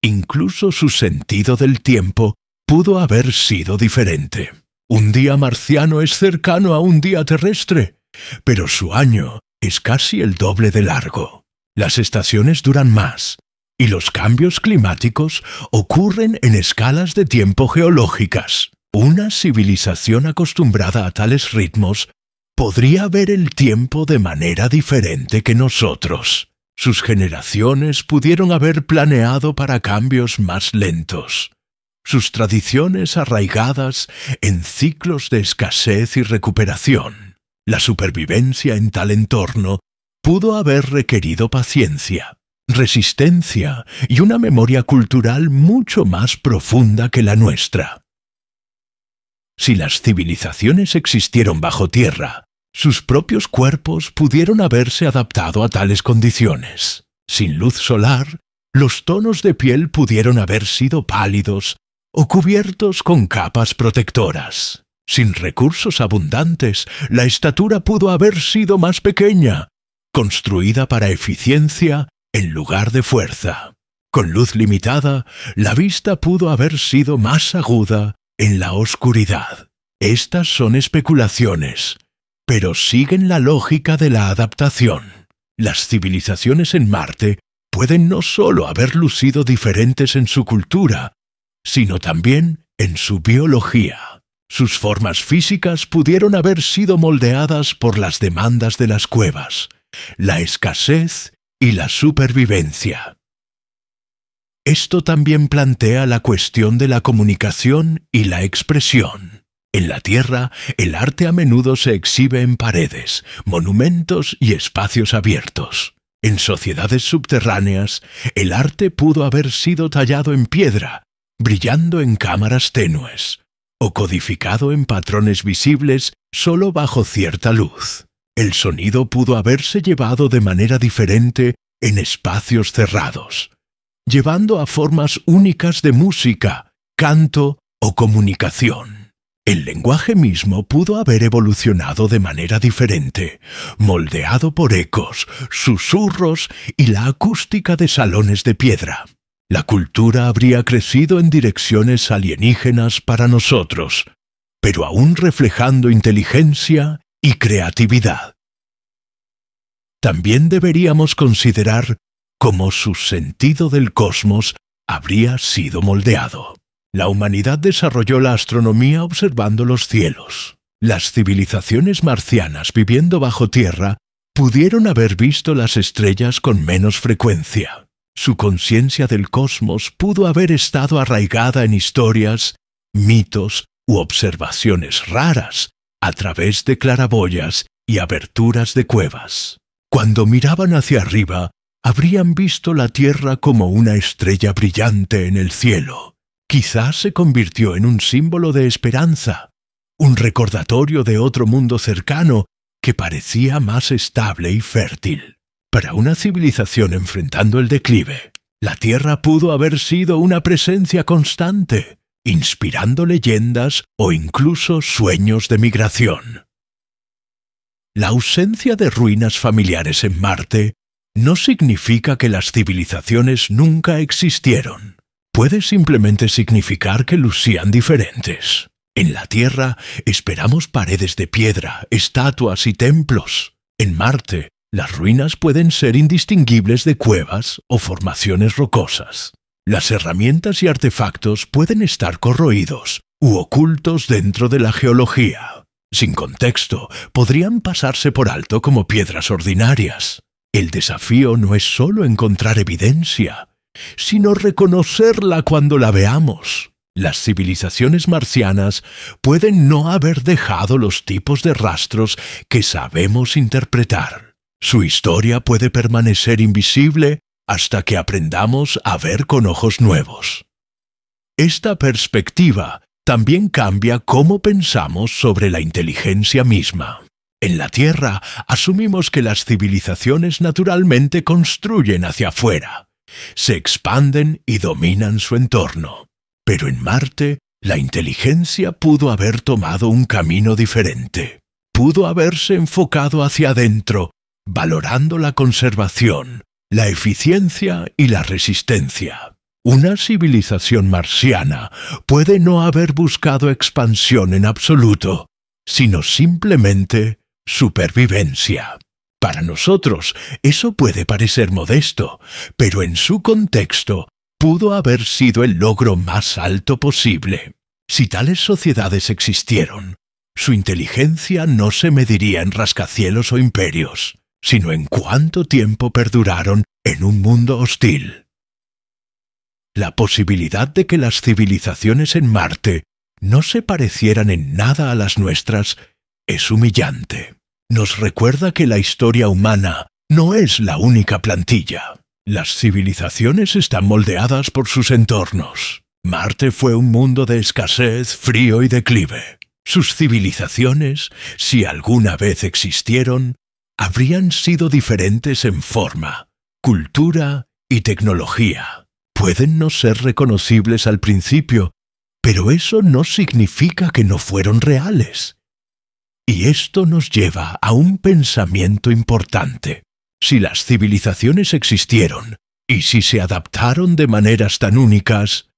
Incluso su sentido del tiempo pudo haber sido diferente. Un día marciano es cercano a un día terrestre, pero su año es casi el doble de largo. Las estaciones duran más, y los cambios climáticos ocurren en escalas de tiempo geológicas. Una civilización acostumbrada a tales ritmos podría ver el tiempo de manera diferente que nosotros. Sus generaciones pudieron haber planeado para cambios más lentos. Sus tradiciones arraigadas en ciclos de escasez y recuperación. La supervivencia en tal entorno pudo haber requerido paciencia, resistencia y una memoria cultural mucho más profunda que la nuestra. Si las civilizaciones existieron bajo tierra, sus propios cuerpos pudieron haberse adaptado a tales condiciones. Sin luz solar, los tonos de piel pudieron haber sido pálidos o cubiertos con capas protectoras. Sin recursos abundantes, la estatura pudo haber sido más pequeña, construida para eficiencia en lugar de fuerza. Con luz limitada, la vista pudo haber sido más aguda en la oscuridad. Estas son especulaciones, pero siguen la lógica de la adaptación. Las civilizaciones en Marte pueden no solo haber lucido diferentes en su cultura, sino también en su biología. Sus formas físicas pudieron haber sido moldeadas por las demandas de las cuevas, la escasez y la supervivencia. Esto también plantea la cuestión de la comunicación y la expresión. En la Tierra, el arte a menudo se exhibe en paredes, monumentos y espacios abiertos. En sociedades subterráneas, el arte pudo haber sido tallado en piedra, brillando en cámaras tenues, o codificado en patrones visibles solo bajo cierta luz. El sonido pudo haberse llevado de manera diferente en espacios cerrados, llevando a formas únicas de música, canto o comunicación. El lenguaje mismo pudo haber evolucionado de manera diferente, moldeado por ecos, susurros y la acústica de salones de piedra. La cultura habría crecido en direcciones alienígenas para nosotros, pero aún reflejando inteligencia y creatividad. También deberíamos considerar cómo su sentido del cosmos habría sido moldeado. La humanidad desarrolló la astronomía observando los cielos. Las civilizaciones marcianas viviendo bajo tierra pudieron haber visto las estrellas con menos frecuencia. Su conciencia del cosmos pudo haber estado arraigada en historias, mitos u observaciones raras a través de claraboyas y aberturas de cuevas. Cuando miraban hacia arriba, habrían visto la Tierra como una estrella brillante en el cielo. Quizás se convirtió en un símbolo de esperanza, un recordatorio de otro mundo cercano que parecía más estable y fértil. Para una civilización enfrentando el declive, la Tierra pudo haber sido una presencia constante, inspirando leyendas o incluso sueños de migración. La ausencia de ruinas familiares en Marte no significa que las civilizaciones nunca existieron. Puede simplemente significar que lucían diferentes. En la Tierra esperamos paredes de piedra, estatuas y templos. En Marte, las ruinas pueden ser indistinguibles de cuevas o formaciones rocosas. Las herramientas y artefactos pueden estar corroídos u ocultos dentro de la geología. Sin contexto, podrían pasarse por alto como piedras ordinarias. El desafío no es solo encontrar evidencia, sino reconocerla cuando la veamos. Las civilizaciones marcianas pueden no haber dejado los tipos de rastros que sabemos interpretar. Su historia puede permanecer invisible hasta que aprendamos a ver con ojos nuevos. Esta perspectiva también cambia cómo pensamos sobre la inteligencia misma. En la Tierra asumimos que las civilizaciones naturalmente construyen hacia afuera, se expanden y dominan su entorno. Pero en Marte, la inteligencia pudo haber tomado un camino diferente. pudo haberse enfocado hacia adentro, valorando la conservación, la eficiencia y la resistencia. Una civilización marciana puede no haber buscado expansión en absoluto, sino simplemente supervivencia. Para nosotros eso puede parecer modesto, pero en su contexto pudo haber sido el logro más alto posible. Si tales sociedades existieron, su inteligencia no se mediría en rascacielos o imperios, sino en cuánto tiempo perduraron en un mundo hostil. La posibilidad de que las civilizaciones en Marte no se parecieran en nada a las nuestras es humillante. Nos recuerda que la historia humana no es la única plantilla. Las civilizaciones están moldeadas por sus entornos. Marte fue un mundo de escasez, frío y declive. Sus civilizaciones, si alguna vez existieron, habrían sido diferentes en forma, cultura y tecnología. Pueden no ser reconocibles al principio, pero eso no significa que no fueron reales. Y esto nos lleva a un pensamiento importante. Si las civilizaciones existieron, y si se adaptaron de maneras tan únicas,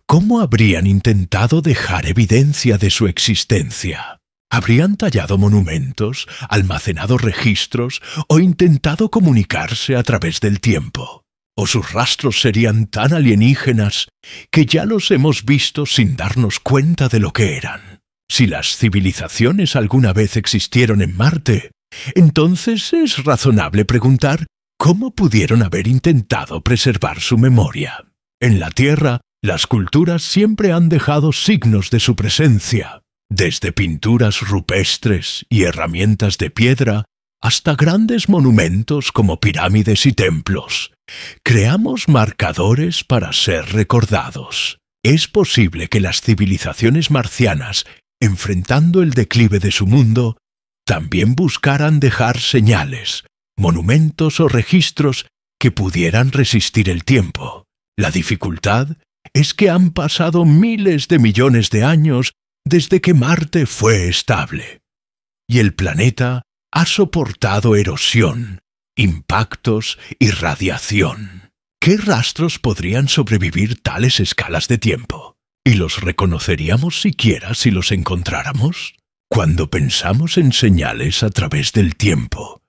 ¿cómo habrían intentado dejar evidencia de su existencia? ¿Habrían tallado monumentos, almacenado registros o intentado comunicarse a través del tiempo? ¿O sus rastros serían tan alienígenas que ya los hemos visto sin darnos cuenta de lo que eran? Si las civilizaciones alguna vez existieron en Marte, entonces es razonable preguntar cómo pudieron haber intentado preservar su memoria. En la Tierra, las culturas siempre han dejado signos de su presencia, desde pinturas rupestres y herramientas de piedra hasta grandes monumentos como pirámides y templos. Creamos marcadores para ser recordados. Es posible que las civilizaciones marcianas, enfrentando el declive de su mundo, también buscaran dejar señales, monumentos o registros que pudieran resistir el tiempo. La dificultad es que han pasado miles de millones de años desde que Marte fue estable, y el planeta ha soportado erosión, impactos y radiación. ¿Qué rastros podrían sobrevivir tales escalas de tiempo? ¿Y los reconoceríamos siquiera si los encontráramos? Cuando pensamos en señales a través del tiempo,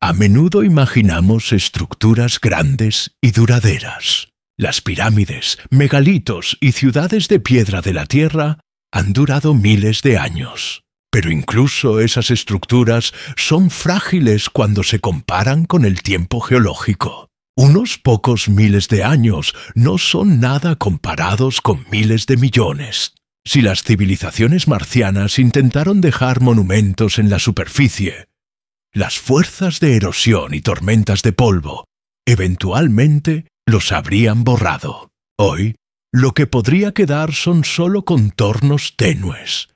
a menudo imaginamos estructuras grandes y duraderas. Las pirámides, megalitos y ciudades de piedra de la Tierra han durado miles de años. Pero incluso esas estructuras son frágiles cuando se comparan con el tiempo geológico. Unos pocos miles de años no son nada comparados con miles de millones. Si las civilizaciones marcianas intentaron dejar monumentos en la superficie, las fuerzas de erosión y tormentas de polvo eventualmente los habrían borrado. Hoy, lo que podría quedar son solo contornos tenues,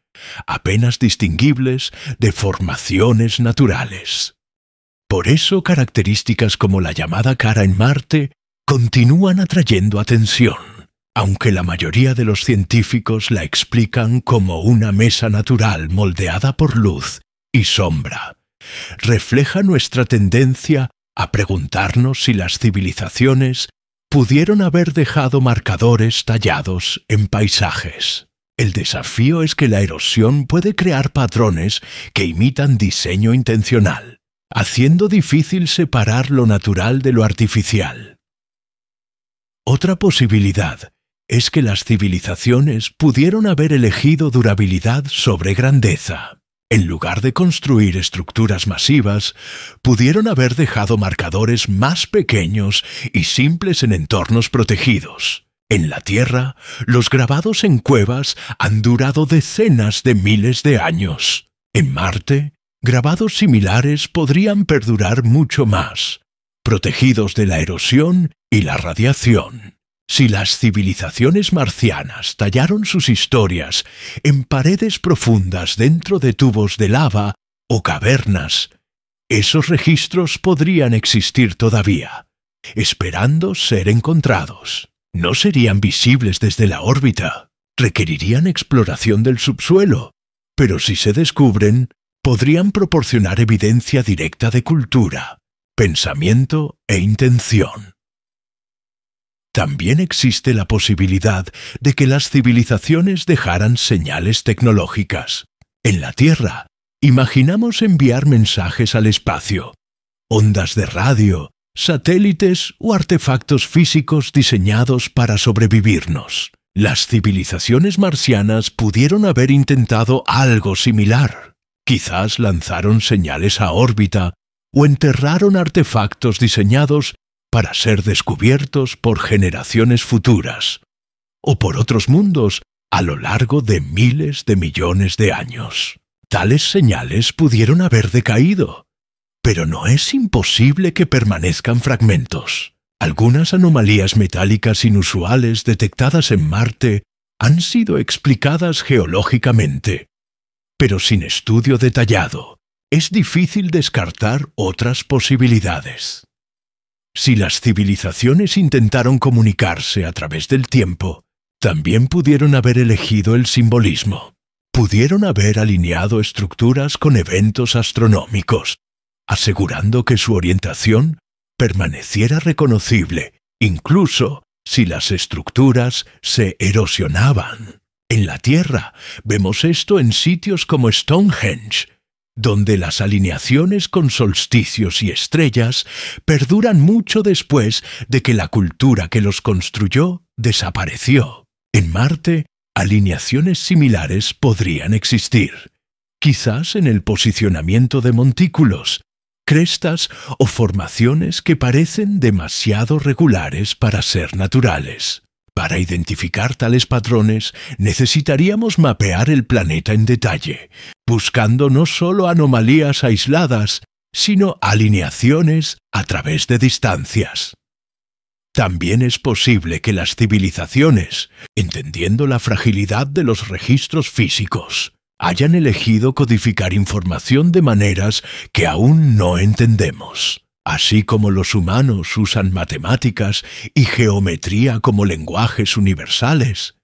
apenas distinguibles de formaciones naturales. Por eso características como la llamada cara en Marte continúan atrayendo atención, aunque la mayoría de los científicos la explican como una mesa natural moldeada por luz y sombra. Refleja nuestra tendencia a preguntarnos si las civilizaciones pudieron haber dejado marcadores tallados en paisajes. El desafío es que la erosión puede crear patrones que imitan diseño intencional, haciendo difícil separar lo natural de lo artificial. Otra posibilidad es que las civilizaciones pudieron haber elegido durabilidad sobre grandeza. En lugar de construir estructuras masivas, pudieron haber dejado marcadores más pequeños y simples en entornos protegidos. En la Tierra, los grabados en cuevas han durado decenas de miles de años. En Marte, grabados similares podrían perdurar mucho más, protegidos de la erosión y la radiación. Si las civilizaciones marcianas tallaron sus historias en paredes profundas dentro de tubos de lava o cavernas, esos registros podrían existir todavía, esperando ser encontrados. No serían visibles desde la órbita, requerirían exploración del subsuelo, pero si se descubren, podrían proporcionar evidencia directa de cultura, pensamiento e intención. También existe la posibilidad de que las civilizaciones dejaran señales tecnológicas. En la Tierra, imaginamos enviar mensajes al espacio, ondas de radio, satélites o artefactos físicos diseñados para sobrevivirnos. Las civilizaciones marcianas pudieron haber intentado algo similar. Quizás lanzaron señales a órbita o enterraron artefactos diseñados para ser descubiertos por generaciones futuras, o por otros mundos a lo largo de miles de millones de años. Tales señales pudieron haber decaído, pero no es imposible que permanezcan fragmentos. Algunas anomalías metálicas inusuales detectadas en Marte han sido explicadas geológicamente, pero sin estudio detallado, es difícil descartar otras posibilidades. Si las civilizaciones intentaron comunicarse a través del tiempo, también pudieron haber elegido el simbolismo. Pudieron haber alineado estructuras con eventos astronómicos, asegurando que su orientación permaneciera reconocible, incluso si las estructuras se erosionaban. En la Tierra vemos esto en sitios como Stonehenge, donde las alineaciones con solsticios y estrellas perduran mucho después de que la cultura que los construyó desapareció. En Marte, alineaciones similares podrían existir, quizás en el posicionamiento de montículos, crestas o formaciones que parecen demasiado regulares para ser naturales. Para identificar tales patrones, necesitaríamos mapear el planeta en detalle, buscando no solo anomalías aisladas, sino alineaciones a través de distancias. También es posible que las civilizaciones, entendiendo la fragilidad de los registros físicos, hayan elegido codificar información de maneras que aún no entendemos. Así como los humanos usan matemáticas y geometría como lenguajes universales,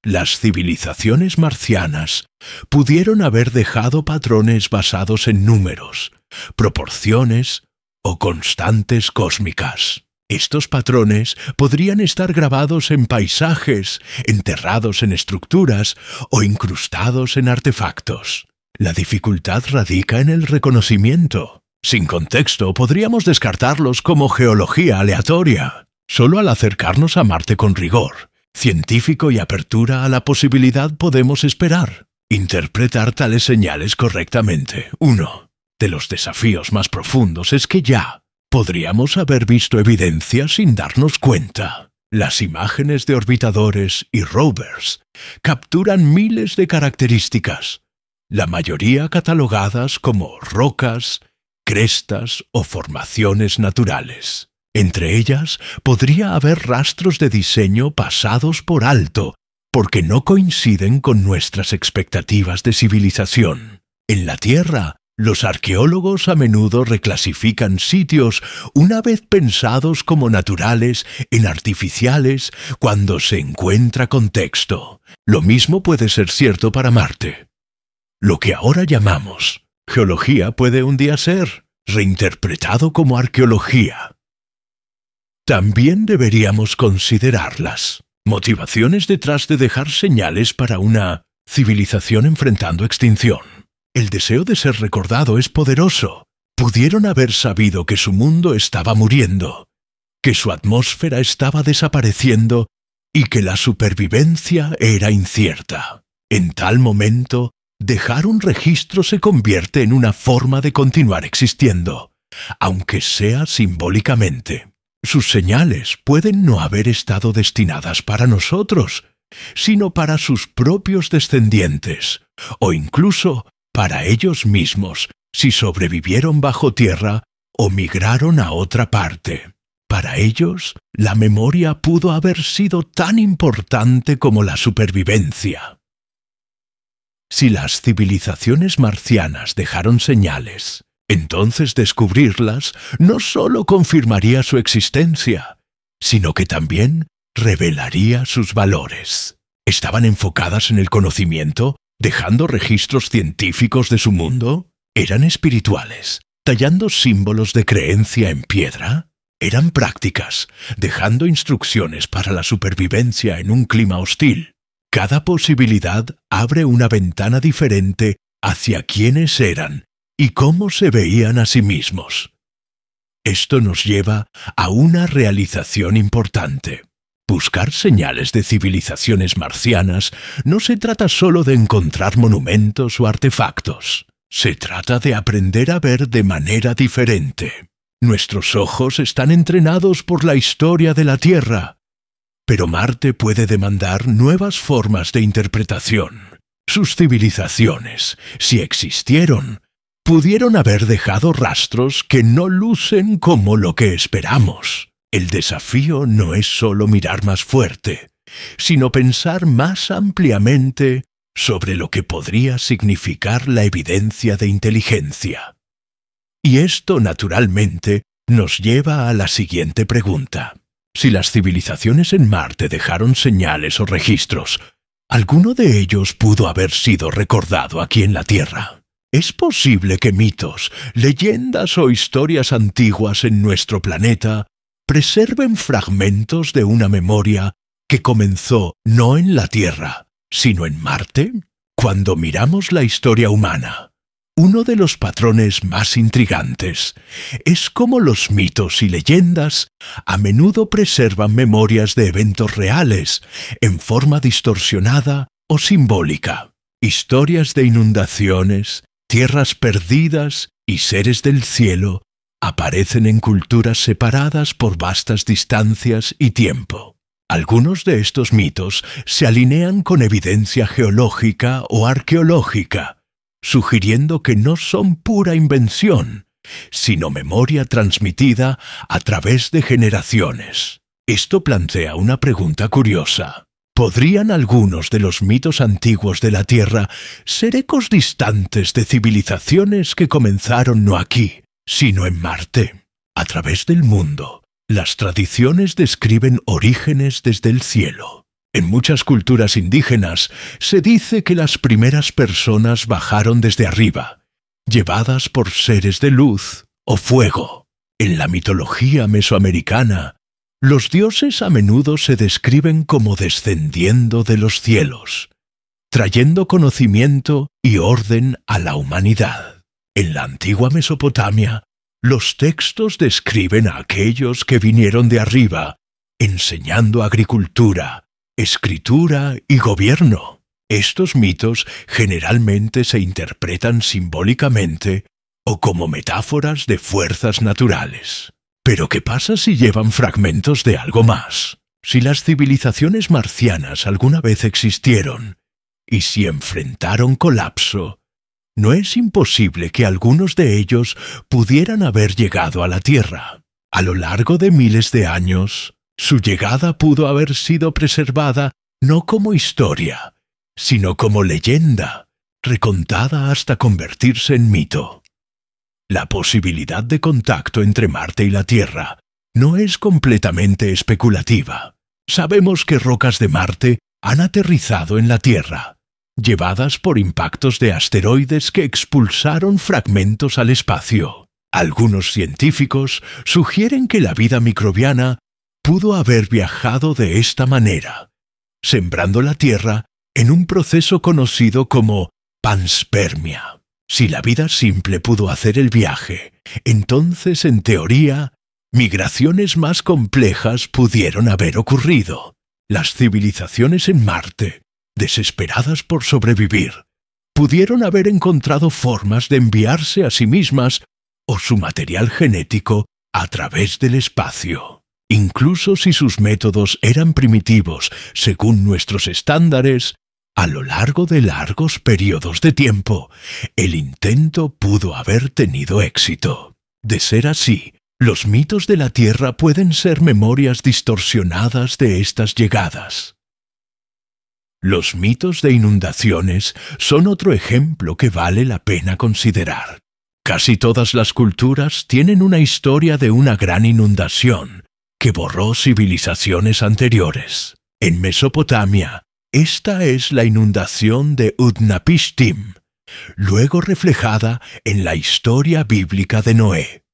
las civilizaciones marcianas pudieron haber dejado patrones basados en números, proporciones o constantes cósmicas. Estos patrones podrían estar grabados en paisajes, enterrados en estructuras o incrustados en artefactos. La dificultad radica en el reconocimiento. Sin contexto, podríamos descartarlos como geología aleatoria. Solo al acercarnos a Marte con rigor científico y apertura a la posibilidad podemos esperar. Interpretar tales señales correctamente. Uno de los desafíos más profundos es que ya podríamos haber visto evidencia sin darnos cuenta. Las imágenes de orbitadores y rovers capturan miles de características, la mayoría catalogadas como rocas, crestas o formaciones naturales. Entre ellas podría haber rastros de diseño pasados por alto, porque no coinciden con nuestras expectativas de civilización. En la Tierra, los arqueólogos a menudo reclasifican sitios una vez pensados como naturales en artificiales cuando se encuentra contexto. Lo mismo puede ser cierto para Marte. Lo que ahora llamamos geología puede un día ser reinterpretado como arqueología. También deberíamos considerar las motivaciones detrás de dejar señales para una civilización enfrentando extinción. El deseo de ser recordado es poderoso. Pudieron haber sabido que su mundo estaba muriendo, que su atmósfera estaba desapareciendo y que la supervivencia era incierta. En tal momento, dejar un registro se convierte en una forma de continuar existiendo, aunque sea simbólicamente. Sus señales pueden no haber estado destinadas para nosotros, sino para sus propios descendientes, o incluso para ellos mismos, si sobrevivieron bajo tierra o migraron a otra parte. Para ellos, la memoria pudo haber sido tan importante como la supervivencia. Si las civilizaciones marcianas dejaron señales, entonces descubrirlas no solo confirmaría su existencia, sino que también revelaría sus valores. ¿Estaban enfocadas en el conocimiento, dejando registros científicos de su mundo? ¿Eran espirituales, tallando símbolos de creencia en piedra? Eran prácticas, dejando instrucciones para la supervivencia en un clima hostil. Cada posibilidad abre una ventana diferente hacia quiénes eran y cómo se veían a sí mismos. Esto nos lleva a una realización importante. Buscar señales de civilizaciones marcianas no se trata solo de encontrar monumentos o artefactos. Se trata de aprender a ver de manera diferente. Nuestros ojos están entrenados por la historia de la Tierra, pero Marte puede demandar nuevas formas de interpretación. Sus civilizaciones, si existieron, pudieron haber dejado rastros que no lucen como lo que esperamos. El desafío no es solo mirar más fuerte, sino pensar más ampliamente sobre lo que podría significar la evidencia de inteligencia. Y esto, naturalmente, nos lleva a la siguiente pregunta. Si las civilizaciones en Marte dejaron señales o registros, ¿alguno de ellos pudo haber sido recordado aquí en la Tierra? ¿Es posible que mitos, leyendas o historias antiguas en nuestro planeta preserven fragmentos de una memoria que comenzó no en la Tierra, sino en Marte? Cuando miramos la historia humana, uno de los patrones más intrigantes es cómo los mitos y leyendas a menudo preservan memorias de eventos reales en forma distorsionada o simbólica. Historias de inundaciones, tierras perdidas y seres del cielo aparecen en culturas separadas por vastas distancias y tiempo. Algunos de estos mitos se alinean con evidencia geológica o arqueológica, sugiriendo que no son pura invención, sino memoria transmitida a través de generaciones. Esto plantea una pregunta curiosa. ¿Podrían algunos de los mitos antiguos de la Tierra ser ecos distantes de civilizaciones que comenzaron no aquí, sino en Marte? A través del mundo, las tradiciones describen orígenes desde el cielo. En muchas culturas indígenas se dice que las primeras personas bajaron desde arriba, llevadas por seres de luz o fuego. En la mitología mesoamericana, los dioses a menudo se describen como descendiendo de los cielos, trayendo conocimiento y orden a la humanidad. En la antigua Mesopotamia, los textos describen a aquellos que vinieron de arriba, enseñando agricultura, escritura y gobierno. Estos mitos generalmente se interpretan simbólicamente o como metáforas de fuerzas naturales. Pero ¿qué pasa si llevan fragmentos de algo más? Si las civilizaciones marcianas alguna vez existieron, y si enfrentaron colapso, no es imposible que algunos de ellos pudieran haber llegado a la Tierra. A lo largo de miles de años, su llegada pudo haber sido preservada no como historia, sino como leyenda, recontada hasta convertirse en mito. La posibilidad de contacto entre Marte y la Tierra no es completamente especulativa. Sabemos que rocas de Marte han aterrizado en la Tierra, llevadas por impactos de asteroides que expulsaron fragmentos al espacio. Algunos científicos sugieren que la vida microbiana pudo haber viajado de esta manera, sembrando la Tierra en un proceso conocido como panspermia. Si la vida simple pudo hacer el viaje, entonces, en teoría, migraciones más complejas pudieron haber ocurrido. Las civilizaciones en Marte, desesperadas por sobrevivir, pudieron haber encontrado formas de enviarse a sí mismas o su material genético a través del espacio. Incluso si sus métodos eran primitivos según nuestros estándares, a lo largo de largos periodos de tiempo, el intento pudo haber tenido éxito. De ser así, los mitos de la Tierra pueden ser memorias distorsionadas de estas llegadas. Los mitos de inundaciones son otro ejemplo que vale la pena considerar. Casi todas las culturas tienen una historia de una gran inundación que borró civilizaciones anteriores. En Mesopotamia, esta es la inundación de Utnapishtim, luego reflejada en la historia bíblica de Noé.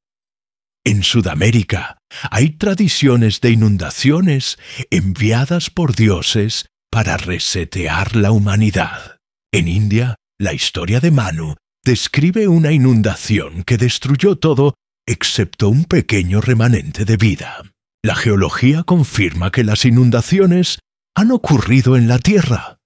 En Sudamérica hay tradiciones de inundaciones enviadas por dioses para resetear la humanidad. En India, la historia de Manu describe una inundación que destruyó todo excepto un pequeño remanente de vida. La geología confirma que las inundaciones han ocurrido en la Tierra,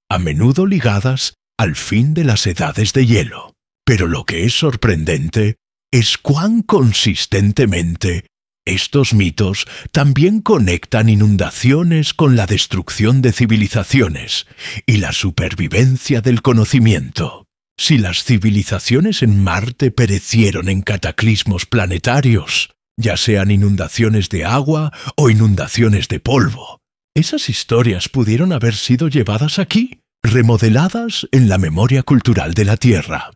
a menudo ligadas al fin de las edades de hielo. Pero lo que es sorprendente es cuán consistentemente estos mitos también conectan inundaciones con la destrucción de civilizaciones y la supervivencia del conocimiento. Si las civilizaciones en Marte perecieron en cataclismos planetarios, ya sean inundaciones de agua o inundaciones de polvo, esas historias pudieron haber sido llevadas aquí, remodeladas en la memoria cultural de la Tierra.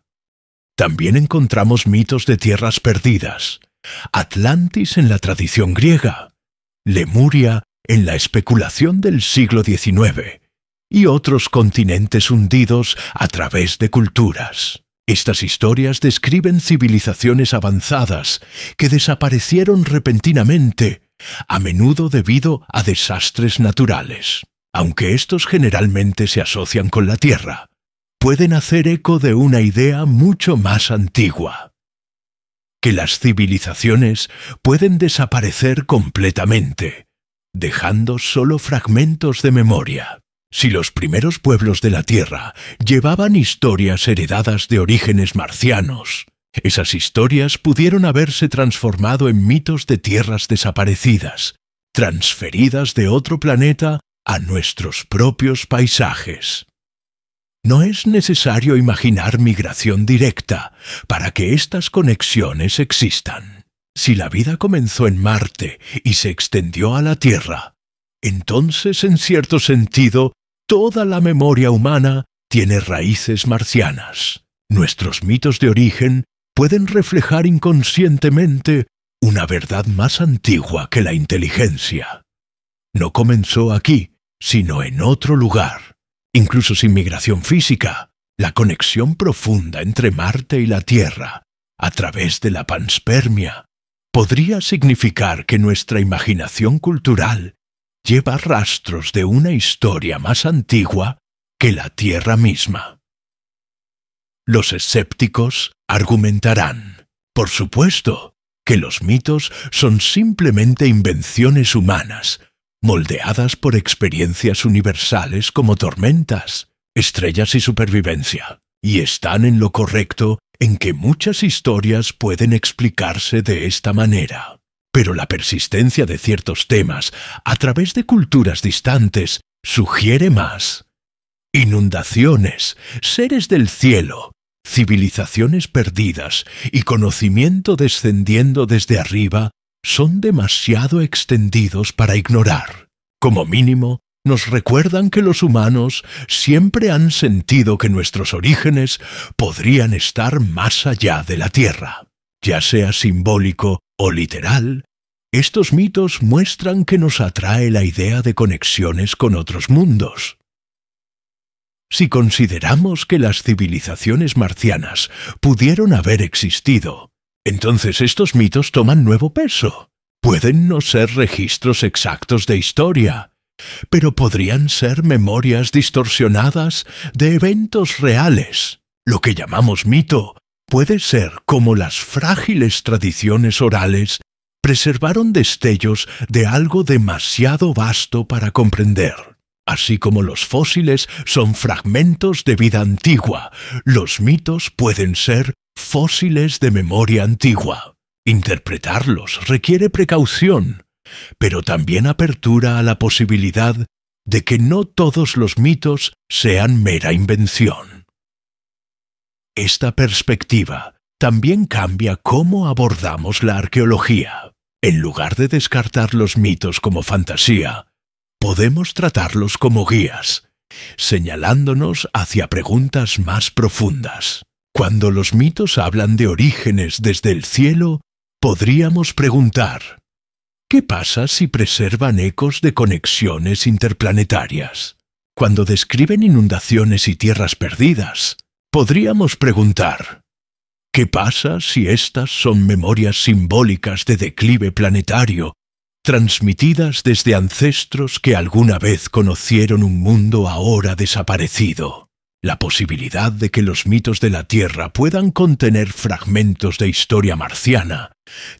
También encontramos mitos de tierras perdidas, Atlantis en la tradición griega, Lemuria en la especulación del siglo XIX y otros continentes hundidos a través de culturas. Estas historias describen civilizaciones avanzadas que desaparecieron repentinamente, a menudo debido a desastres naturales. Aunque estos generalmente se asocian con la Tierra, pueden hacer eco de una idea mucho más antigua: que las civilizaciones pueden desaparecer completamente, dejando solo fragmentos de memoria. Si los primeros pueblos de la Tierra llevaban historias heredadas de orígenes marcianos, esas historias pudieron haberse transformado en mitos de tierras desaparecidas, transferidas de otro planeta a nuestros propios paisajes. No es necesario imaginar migración directa para que estas conexiones existan. Si la vida comenzó en Marte y se extendió a la Tierra, entonces, en cierto sentido, toda la memoria humana tiene raíces marcianas. Nuestros mitos de origen pueden reflejar inconscientemente una verdad más antigua que la inteligencia. No comenzó aquí, sino en otro lugar. Incluso sin migración física, la conexión profunda entre Marte y la Tierra, a través de la panspermia, podría significar que nuestra imaginación cultural lleva rastros de una historia más antigua que la Tierra misma. Los escépticos argumentarán, por supuesto, que los mitos son simplemente invenciones humanas, moldeadas por experiencias universales como tormentas, estrellas y supervivencia, y están en lo correcto en que muchas historias pueden explicarse de esta manera. Pero la persistencia de ciertos temas a través de culturas distantes sugiere más. Inundaciones, seres del cielo, civilizaciones perdidas y conocimiento descendiendo desde arriba son demasiado extendidos para ignorar. Como mínimo, nos recuerdan que los humanos siempre han sentido que nuestros orígenes podrían estar más allá de la Tierra. Ya sea simbólico o literal, estos mitos muestran que nos atrae la idea de conexiones con otros mundos. Si consideramos que las civilizaciones marcianas pudieron haber existido, entonces estos mitos toman nuevo peso. Pueden no ser registros exactos de historia, pero podrían ser memorias distorsionadas de eventos reales. Lo que llamamos mito puede ser como las frágiles tradiciones orales preservaron destellos de algo demasiado vasto para comprender. Así como los fósiles son fragmentos de vida antigua, los mitos pueden ser fósiles de memoria antigua. Interpretarlos requiere precaución, pero también apertura a la posibilidad de que no todos los mitos sean mera invención. Esta perspectiva también cambia cómo abordamos la arqueología. En lugar de descartar los mitos como fantasía, podemos tratarlos como guías, señalándonos hacia preguntas más profundas. Cuando los mitos hablan de orígenes desde el cielo, podríamos preguntar: ¿qué pasa si preservan ecos de conexiones interplanetarias? Cuando describen inundaciones y tierras perdidas, Podríamos preguntar, ¿qué pasa si estas son memorias simbólicas de declive planetario, transmitidas desde ancestros que alguna vez conocieron un mundo ahora desaparecido? La posibilidad de que los mitos de la Tierra puedan contener fragmentos de historia marciana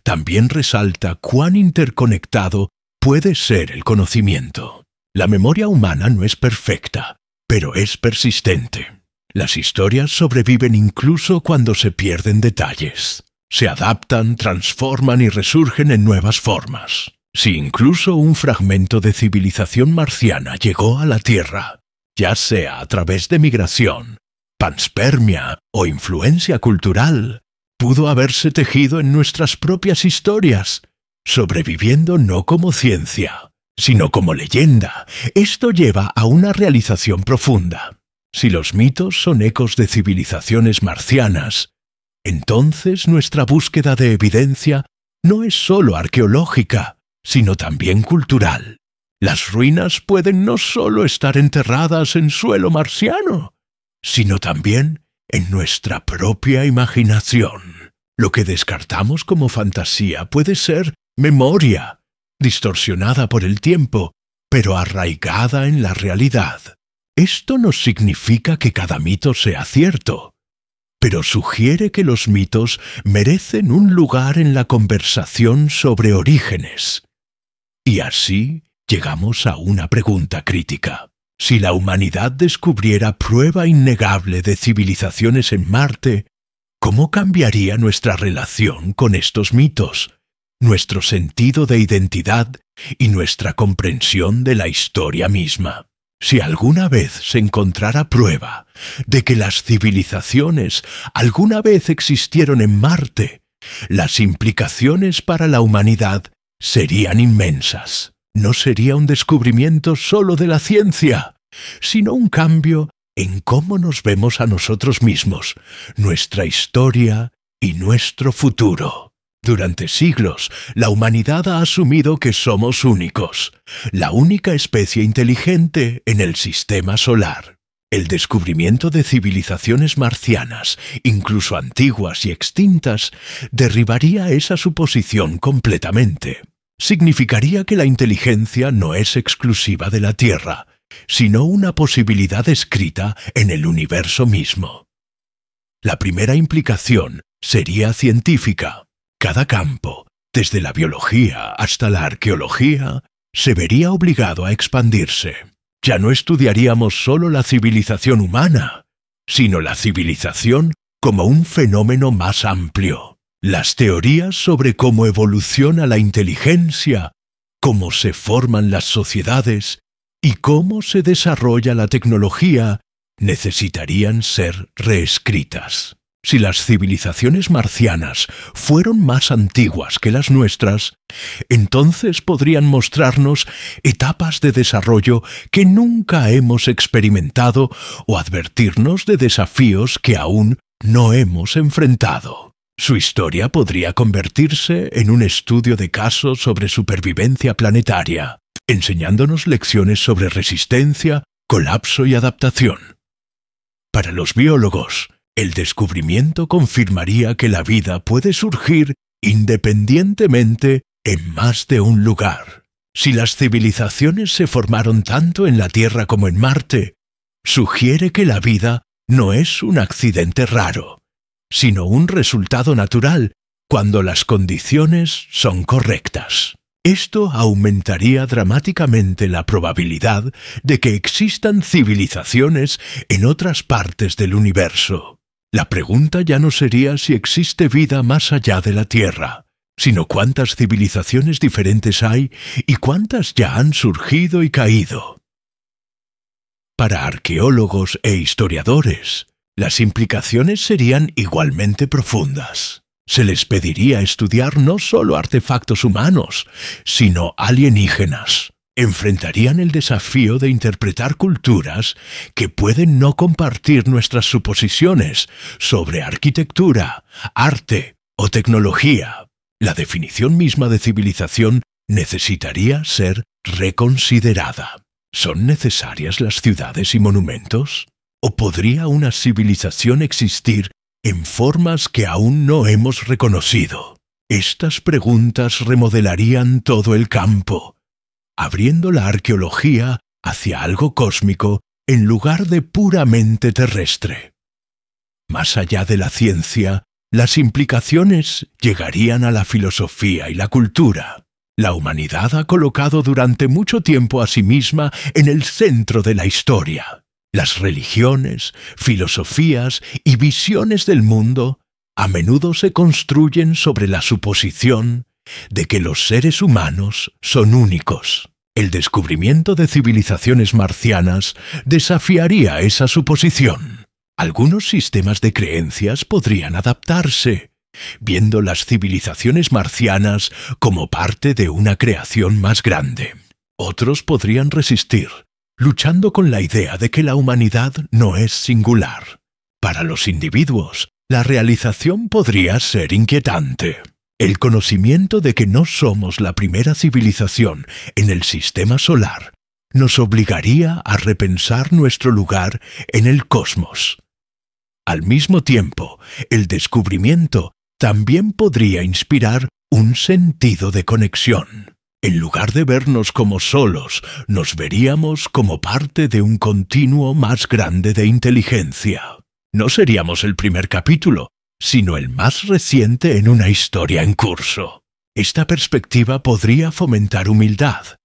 también resalta cuán interconectado puede ser el conocimiento. La memoria humana no es perfecta, pero es persistente. Las historias sobreviven incluso cuando se pierden detalles. Se adaptan, transforman y resurgen en nuevas formas. Si incluso un fragmento de civilización marciana llegó a la Tierra, ya sea a través de migración, panspermia o influencia cultural, pudo haberse tejido en nuestras propias historias, sobreviviendo no como ciencia, sino como leyenda. Esto lleva a una realización profunda. Si los mitos son ecos de civilizaciones marcianas, entonces nuestra búsqueda de evidencia no es solo arqueológica, sino también cultural. Las ruinas pueden no solo estar enterradas en suelo marciano, sino también en nuestra propia imaginación. Lo que descartamos como fantasía puede ser memoria, distorsionada por el tiempo, pero arraigada en la realidad. Esto no significa que cada mito sea cierto, pero sugiere que los mitos merecen un lugar en la conversación sobre orígenes. Y así llegamos a una pregunta crítica. Si la humanidad descubriera prueba innegable de civilizaciones en Marte, ¿cómo cambiaría nuestra relación con estos mitos, nuestro sentido de identidad y nuestra comprensión de la historia misma? Si alguna vez se encontrara prueba de que las civilizaciones alguna vez existieron en Marte, las implicaciones para la humanidad serían inmensas. No sería un descubrimiento solo de la ciencia, sino un cambio en cómo nos vemos a nosotros mismos, nuestra historia y nuestro futuro. Durante siglos, la humanidad ha asumido que somos únicos, la única especie inteligente en el sistema solar. El descubrimiento de civilizaciones marcianas, incluso antiguas y extintas, derribaría esa suposición completamente. Significaría que la inteligencia no es exclusiva de la Tierra, sino una posibilidad escrita en el universo mismo. La primera implicación sería científica. Cada campo, desde la biología hasta la arqueología, se vería obligado a expandirse. Ya no estudiaríamos solo la civilización humana, sino la civilización como un fenómeno más amplio. Las teorías sobre cómo evoluciona la inteligencia, cómo se forman las sociedades y cómo se desarrolla la tecnología necesitarían ser reescritas. Si las civilizaciones marcianas fueron más antiguas que las nuestras, entonces podrían mostrarnos etapas de desarrollo que nunca hemos experimentado o advertirnos de desafíos que aún no hemos enfrentado. Su historia podría convertirse en un estudio de caso sobre supervivencia planetaria, enseñándonos lecciones sobre resistencia, colapso y adaptación. Para los biólogos, el descubrimiento confirmaría que la vida puede surgir independientemente en más de un lugar. Si las civilizaciones se formaron tanto en la Tierra como en Marte, sugiere que la vida no es un accidente raro, sino un resultado natural cuando las condiciones son correctas. Esto aumentaría dramáticamente la probabilidad de que existan civilizaciones en otras partes del universo. La pregunta ya no sería si existe vida más allá de la Tierra, sino cuántas civilizaciones diferentes hay y cuántas ya han surgido y caído. Para arqueólogos e historiadores, las implicaciones serían igualmente profundas. Se les pediría estudiar no solo artefactos humanos, sino alienígenas. Enfrentarían el desafío de interpretar culturas que pueden no compartir nuestras suposiciones sobre arquitectura, arte o tecnología. La definición misma de civilización necesitaría ser reconsiderada. ¿Son necesarias las ciudades y monumentos? ¿O podría una civilización existir en formas que aún no hemos reconocido? Estas preguntas remodelarían todo el campo, abriendo la arqueología hacia algo cósmico en lugar de puramente terrestre. Más allá de la ciencia, las implicaciones llegarían a la filosofía y la cultura. La humanidad ha colocado durante mucho tiempo a sí misma en el centro de la historia. Las religiones, filosofías y visiones del mundo a menudo se construyen sobre la suposición de que los seres humanos son únicos. El descubrimiento de civilizaciones marcianas desafiaría esa suposición. Algunos sistemas de creencias podrían adaptarse, viendo las civilizaciones marcianas como parte de una creación más grande. Otros podrían resistir, luchando con la idea de que la humanidad no es singular. Para los individuos, la realización podría ser inquietante. El conocimiento de que no somos la primera civilización en el sistema solar nos obligaría a repensar nuestro lugar en el cosmos. Al mismo tiempo, el descubrimiento también podría inspirar un sentido de conexión. En lugar de vernos como solos, nos veríamos como parte de un continuo más grande de inteligencia. No seríamos el primer capítulo, sino el más reciente en una historia en curso. Esta perspectiva podría fomentar humildad,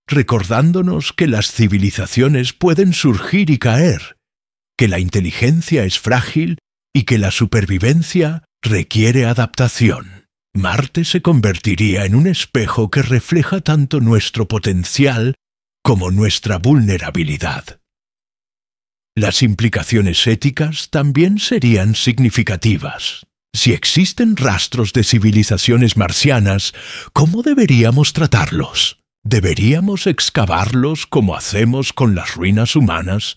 recordándonos que las civilizaciones pueden surgir y caer, que la inteligencia es frágil y que la supervivencia requiere adaptación. Marte se convertiría en un espejo que refleja tanto nuestro potencial como nuestra vulnerabilidad. Las implicaciones éticas también serían significativas. Si existen rastros de civilizaciones marcianas, ¿cómo deberíamos tratarlos? ¿Deberíamos excavarlos como hacemos con las ruinas humanas?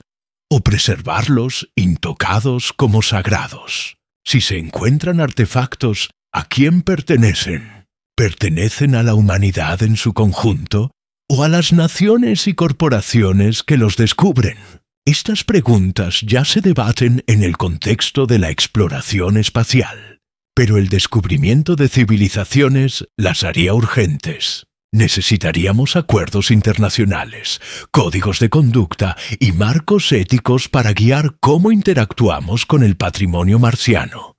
¿O preservarlos intocados como sagrados? Si se encuentran artefactos, ¿a quién pertenecen? ¿Pertenecen a la humanidad en su conjunto o a las naciones y corporaciones que los descubren? Estas preguntas ya se debaten en el contexto de la exploración espacial, pero el descubrimiento de civilizaciones las haría urgentes. Necesitaríamos acuerdos internacionales, códigos de conducta y marcos éticos para guiar cómo interactuamos con el patrimonio marciano.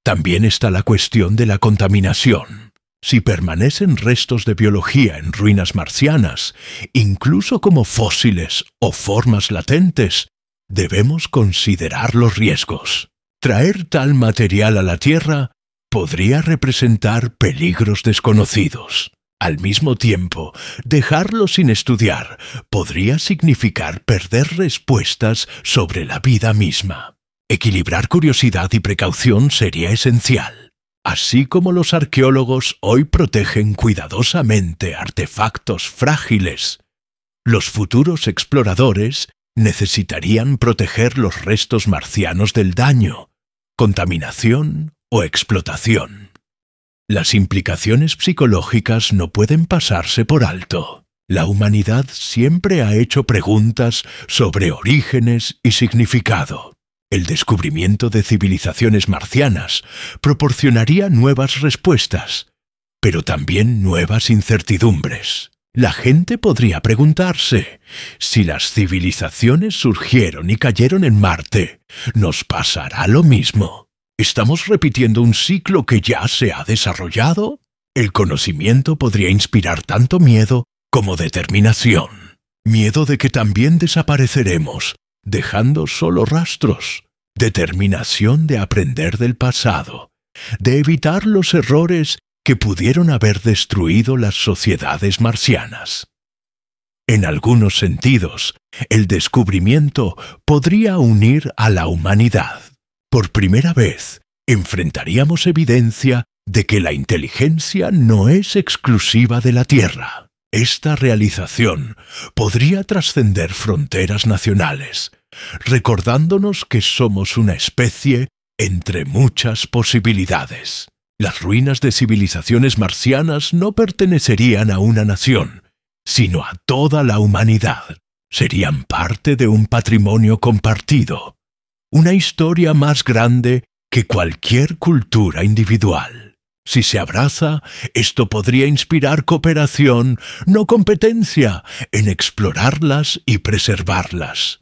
También está la cuestión de la contaminación. Si permanecen restos de biología en ruinas marcianas, incluso como fósiles o formas latentes, debemos considerar los riesgos. Traer tal material a la Tierra podría representar peligros desconocidos. Al mismo tiempo, dejarlo sin estudiar podría significar perder respuestas sobre la vida misma. Equilibrar curiosidad y precaución sería esencial. Así como los arqueólogos hoy protegen cuidadosamente artefactos frágiles, los futuros exploradores necesitarían proteger los restos marcianos del daño, contaminación o explotación. Las implicaciones psicológicas no pueden pasarse por alto. La humanidad siempre ha hecho preguntas sobre orígenes y significado. El descubrimiento de civilizaciones marcianas proporcionaría nuevas respuestas, pero también nuevas incertidumbres. La gente podría preguntarse, si las civilizaciones surgieron y cayeron en Marte, ¿nos pasará lo mismo? ¿Estamos repitiendo un ciclo que ya se ha desarrollado? El conocimiento podría inspirar tanto miedo como determinación. Miedo de que también desapareceremos, dejando solo rastros. Determinación de aprender del pasado, de evitar los errores que pudieron haber destruido las sociedades marcianas. En algunos sentidos, el descubrimiento podría unir a la humanidad. Por primera vez, enfrentaríamos evidencia de que la inteligencia no es exclusiva de la Tierra. Esta realización podría trascender fronteras nacionales, recordándonos que somos una especie entre muchas posibilidades. Las ruinas de civilizaciones marcianas no pertenecerían a una nación, sino a toda la humanidad. Serían parte de un patrimonio compartido, una historia más grande que cualquier cultura individual. Si se abraza, esto podría inspirar cooperación, no competencia, en explorarlas y preservarlas.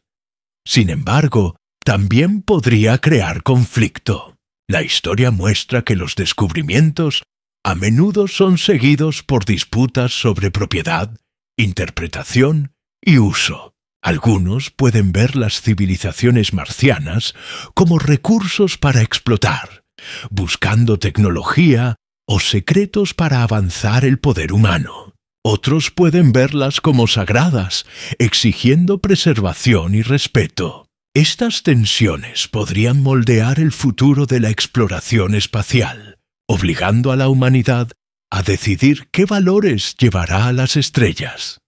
Sin embargo, también podría crear conflicto. La historia muestra que los descubrimientos a menudo son seguidos por disputas sobre propiedad, interpretación y uso. Algunos pueden ver las civilizaciones marcianas como recursos para explotar, buscando tecnología o secretos para avanzar el poder humano. Otros pueden verlas como sagradas, exigiendo preservación y respeto. Estas tensiones podrían moldear el futuro de la exploración espacial, obligando a la humanidad a decidir qué valores llevará a las estrellas.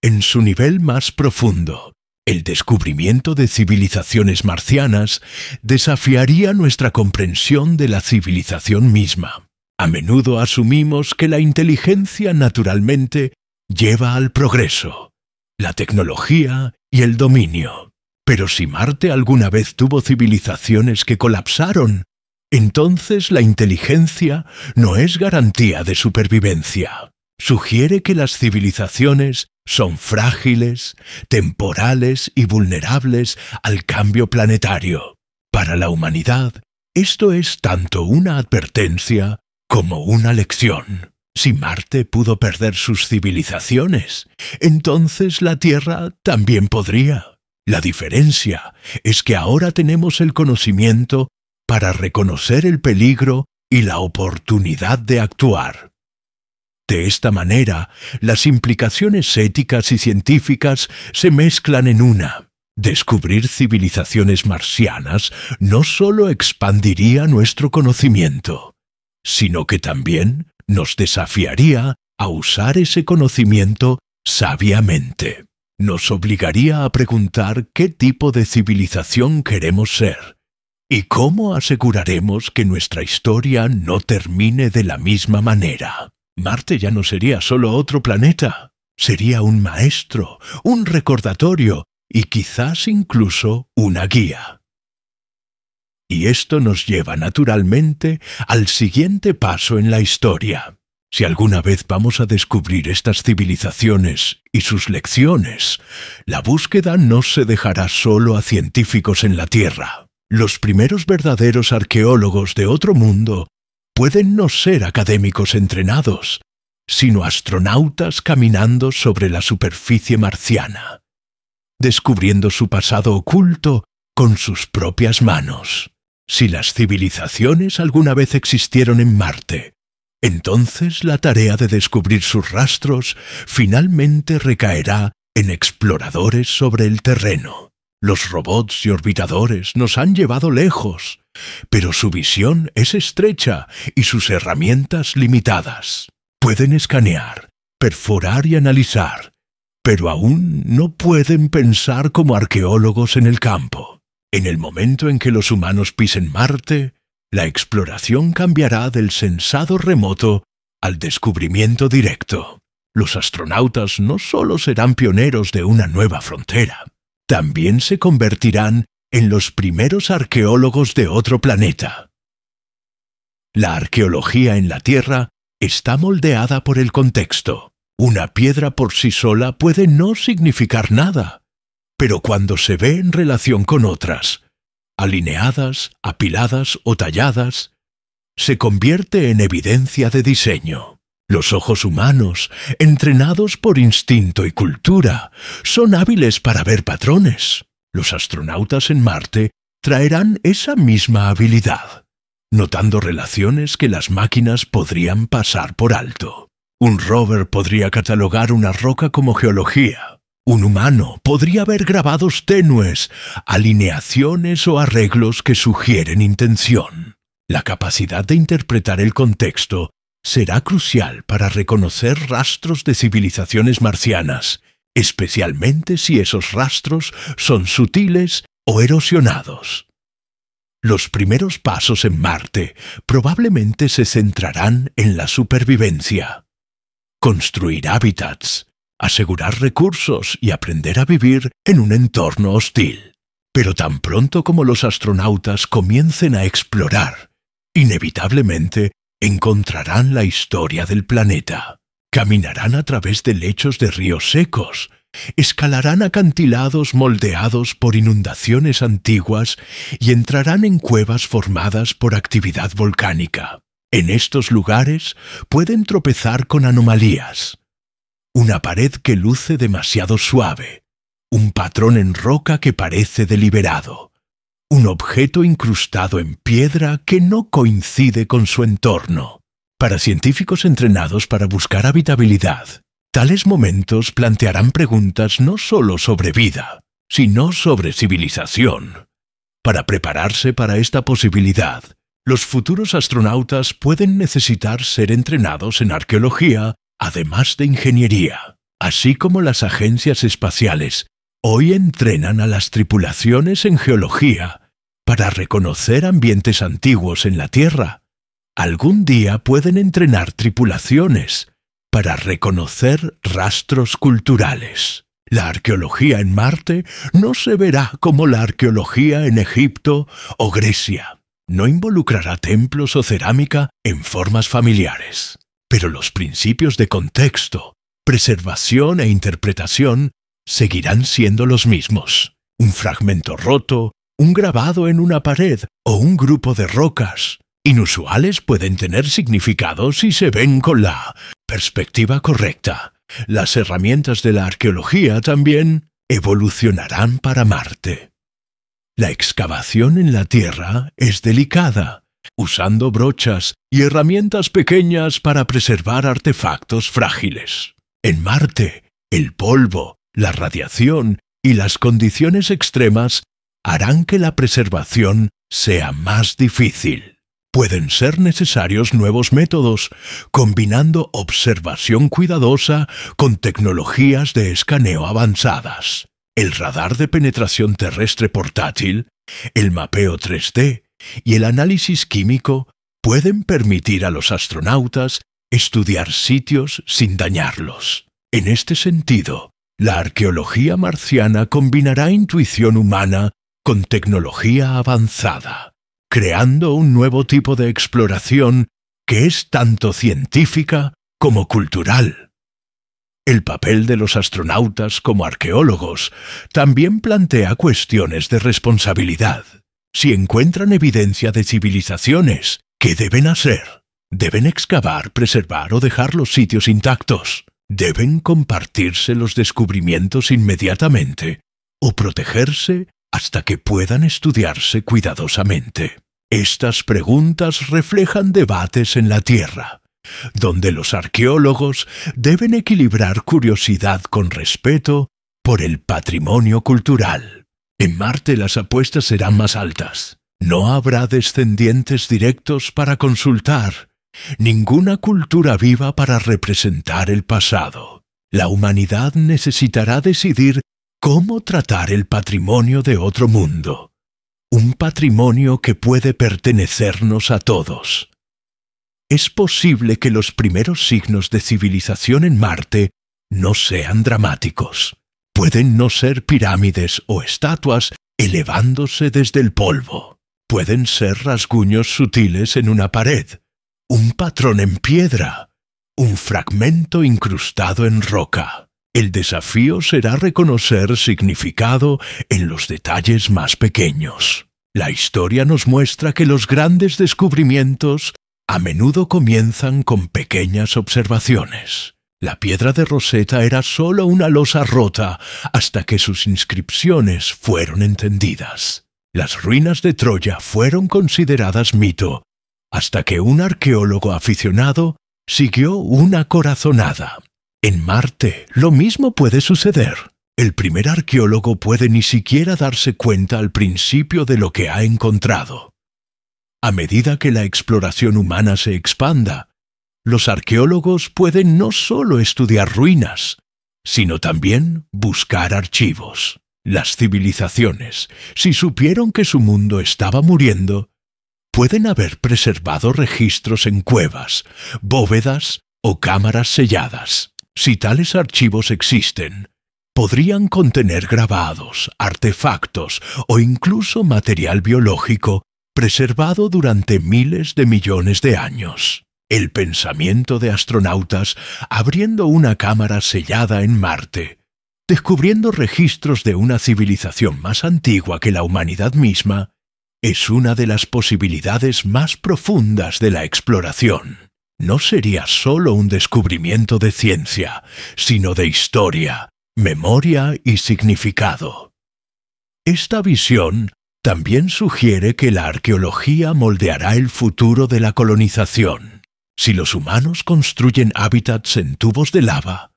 En su nivel más profundo, el descubrimiento de civilizaciones marcianas desafiaría nuestra comprensión de la civilización misma. A menudo asumimos que la inteligencia naturalmente lleva al progreso, la tecnología y el dominio. Pero si Marte alguna vez tuvo civilizaciones que colapsaron, entonces la inteligencia no es garantía de supervivencia. Sugiere que las civilizaciones son frágiles, temporales y vulnerables al cambio planetario. Para la humanidad, esto es tanto una advertencia como una lección. Si Marte pudo perder sus civilizaciones, entonces la Tierra también podría. La diferencia es que ahora tenemos el conocimiento para reconocer el peligro y la oportunidad de actuar. De esta manera, las implicaciones éticas y científicas se mezclan en una. Descubrir civilizaciones marcianas no solo expandiría nuestro conocimiento, sino que también nos desafiaría a usar ese conocimiento sabiamente. Nos obligaría a preguntar qué tipo de civilización queremos ser y cómo aseguraremos que nuestra historia no termine de la misma manera. Marte ya no sería solo otro planeta, sería un maestro, un recordatorio y quizás incluso una guía. Y esto nos lleva naturalmente al siguiente paso en la historia. Si alguna vez vamos a descubrir estas civilizaciones y sus lecciones, la búsqueda no se dejará solo a científicos en la Tierra. Los primeros verdaderos arqueólogos de otro mundo pueden no ser académicos entrenados, sino astronautas caminando sobre la superficie marciana, descubriendo su pasado oculto con sus propias manos. Si las civilizaciones alguna vez existieron en Marte, entonces la tarea de descubrir sus rastros finalmente recaerá en exploradores sobre el terreno. Los robots y orbitadores nos han llevado lejos, pero su visión es estrecha y sus herramientas limitadas. Pueden escanear, perforar y analizar, pero aún no pueden pensar como arqueólogos en el campo. En el momento en que los humanos pisen Marte, la exploración cambiará del sensado remoto al descubrimiento directo. Los astronautas no solo serán pioneros de una nueva frontera, también se convertirán en los primeros arqueólogos de otro planeta. La arqueología en la Tierra está moldeada por el contexto. Una piedra por sí sola puede no significar nada, pero cuando se ve en relación con otras, alineadas, apiladas o talladas, se convierte en evidencia de diseño. Los ojos humanos, entrenados por instinto y cultura, son hábiles para ver patrones. Los astronautas en Marte traerán esa misma habilidad, notando relaciones que las máquinas podrían pasar por alto. Un rover podría catalogar una roca como geología. Un humano podría ver grabados tenues, alineaciones o arreglos que sugieren intención. La capacidad de interpretar el contexto será crucial para reconocer rastros de civilizaciones marcianas, especialmente si esos rastros son sutiles o erosionados. Los primeros pasos en Marte probablemente se centrarán en la supervivencia. Construir hábitats, asegurar recursos y aprender a vivir en un entorno hostil. Pero tan pronto como los astronautas comiencen a explorar, inevitablemente encontrarán la historia del planeta. Caminarán a través de lechos de ríos secos, escalarán acantilados moldeados por inundaciones antiguas y entrarán en cuevas formadas por actividad volcánica. En estos lugares pueden tropezar con anomalías. Una pared que luce demasiado suave, un patrón en roca que parece deliberado, un objeto incrustado en piedra que no coincide con su entorno. Para científicos entrenados para buscar habitabilidad, tales momentos plantearán preguntas no solo sobre vida, sino sobre civilización. Para prepararse para esta posibilidad, los futuros astronautas pueden necesitar ser entrenados en arqueología, además de ingeniería, así como las agencias espaciales hoy entrenan a las tripulaciones en geología para reconocer ambientes antiguos en la Tierra. Algún día pueden entrenar tripulaciones para reconocer rastros culturales. La arqueología en Marte no se verá como la arqueología en Egipto o Grecia. No involucrará templos o cerámica en formas familiares. Pero los principios de contexto, preservación e interpretación seguirán siendo los mismos. Un fragmento roto, un grabado en una pared o un grupo de rocas inusuales pueden tener significado si se ven con la perspectiva correcta. Las herramientas de la arqueología también evolucionarán para Marte. La excavación en la Tierra es delicada, usando brochas y herramientas pequeñas para preservar artefactos frágiles. En Marte, el polvo, la radiación y las condiciones extremas harán que la preservación sea más difícil. Pueden ser necesarios nuevos métodos, combinando observación cuidadosa con tecnologías de escaneo avanzadas. El radar de penetración terrestre portátil, el mapeo 3D y el análisis químico pueden permitir a los astronautas estudiar sitios sin dañarlos. En este sentido, la arqueología marciana combinará intuición humana con tecnología avanzada, creando un nuevo tipo de exploración que es tanto científica como cultural. El papel de los astronautas como arqueólogos también plantea cuestiones de responsabilidad. Si encuentran evidencia de civilizaciones, ¿qué deben hacer? ¿Deben excavar, preservar o dejar los sitios intactos? ¿Deben compartirse los descubrimientos inmediatamente o protegerse hasta que puedan estudiarse cuidadosamente? Estas preguntas reflejan debates en la Tierra, donde los arqueólogos deben equilibrar curiosidad con respeto por el patrimonio cultural. En Marte las apuestas serán más altas. No habrá descendientes directos para consultar, ninguna cultura viva para representar el pasado. La humanidad necesitará decidir cómo tratar el patrimonio de otro mundo. Un patrimonio que puede pertenecernos a todos. Es posible que los primeros signos de civilización en Marte no sean dramáticos. Pueden no ser pirámides o estatuas elevándose desde el polvo. Pueden ser rasguños sutiles en una pared, un patrón en piedra, un fragmento incrustado en roca. El desafío será reconocer significado en los detalles más pequeños. La historia nos muestra que los grandes descubrimientos a menudo comienzan con pequeñas observaciones. La piedra de Rosetta era solo una losa rota hasta que sus inscripciones fueron entendidas. Las ruinas de Troya fueron consideradas mito hasta que un arqueólogo aficionado siguió una corazonada. En Marte, lo mismo puede suceder. El primer arqueólogo puede ni siquiera darse cuenta al principio de lo que ha encontrado. A medida que la exploración humana se expanda, los arqueólogos pueden no solo estudiar ruinas, sino también buscar archivos. Las civilizaciones, si supieron que su mundo estaba muriendo, pueden haber preservado registros en cuevas, bóvedas o cámaras selladas. Si tales archivos existen, podrían contener grabados, artefactos o incluso material biológico preservado durante miles de millones de años. El pensamiento de astronautas abriendo una cámara sellada en Marte, descubriendo registros de una civilización más antigua que la humanidad misma, es una de las posibilidades más profundas de la exploración. No sería solo un descubrimiento de ciencia, sino de historia, memoria y significado. Esta visión también sugiere que la arqueología moldeará el futuro de la colonización. Si los humanos construyen hábitats en tubos de lava,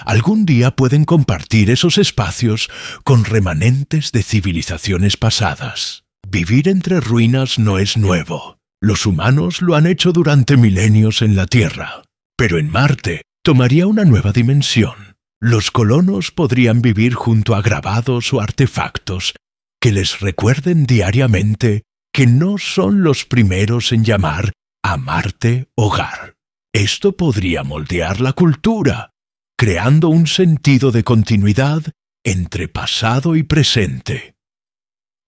algún día pueden compartir esos espacios con remanentes de civilizaciones pasadas. Vivir entre ruinas no es nuevo. Los humanos lo han hecho durante milenios en la Tierra. Pero en Marte tomaría una nueva dimensión. Los colonos podrían vivir junto a grabados o artefactos que les recuerden diariamente que no son los primeros en llamar a Marte hogar. Esto podría moldear la cultura, creando un sentido de continuidad entre pasado y presente.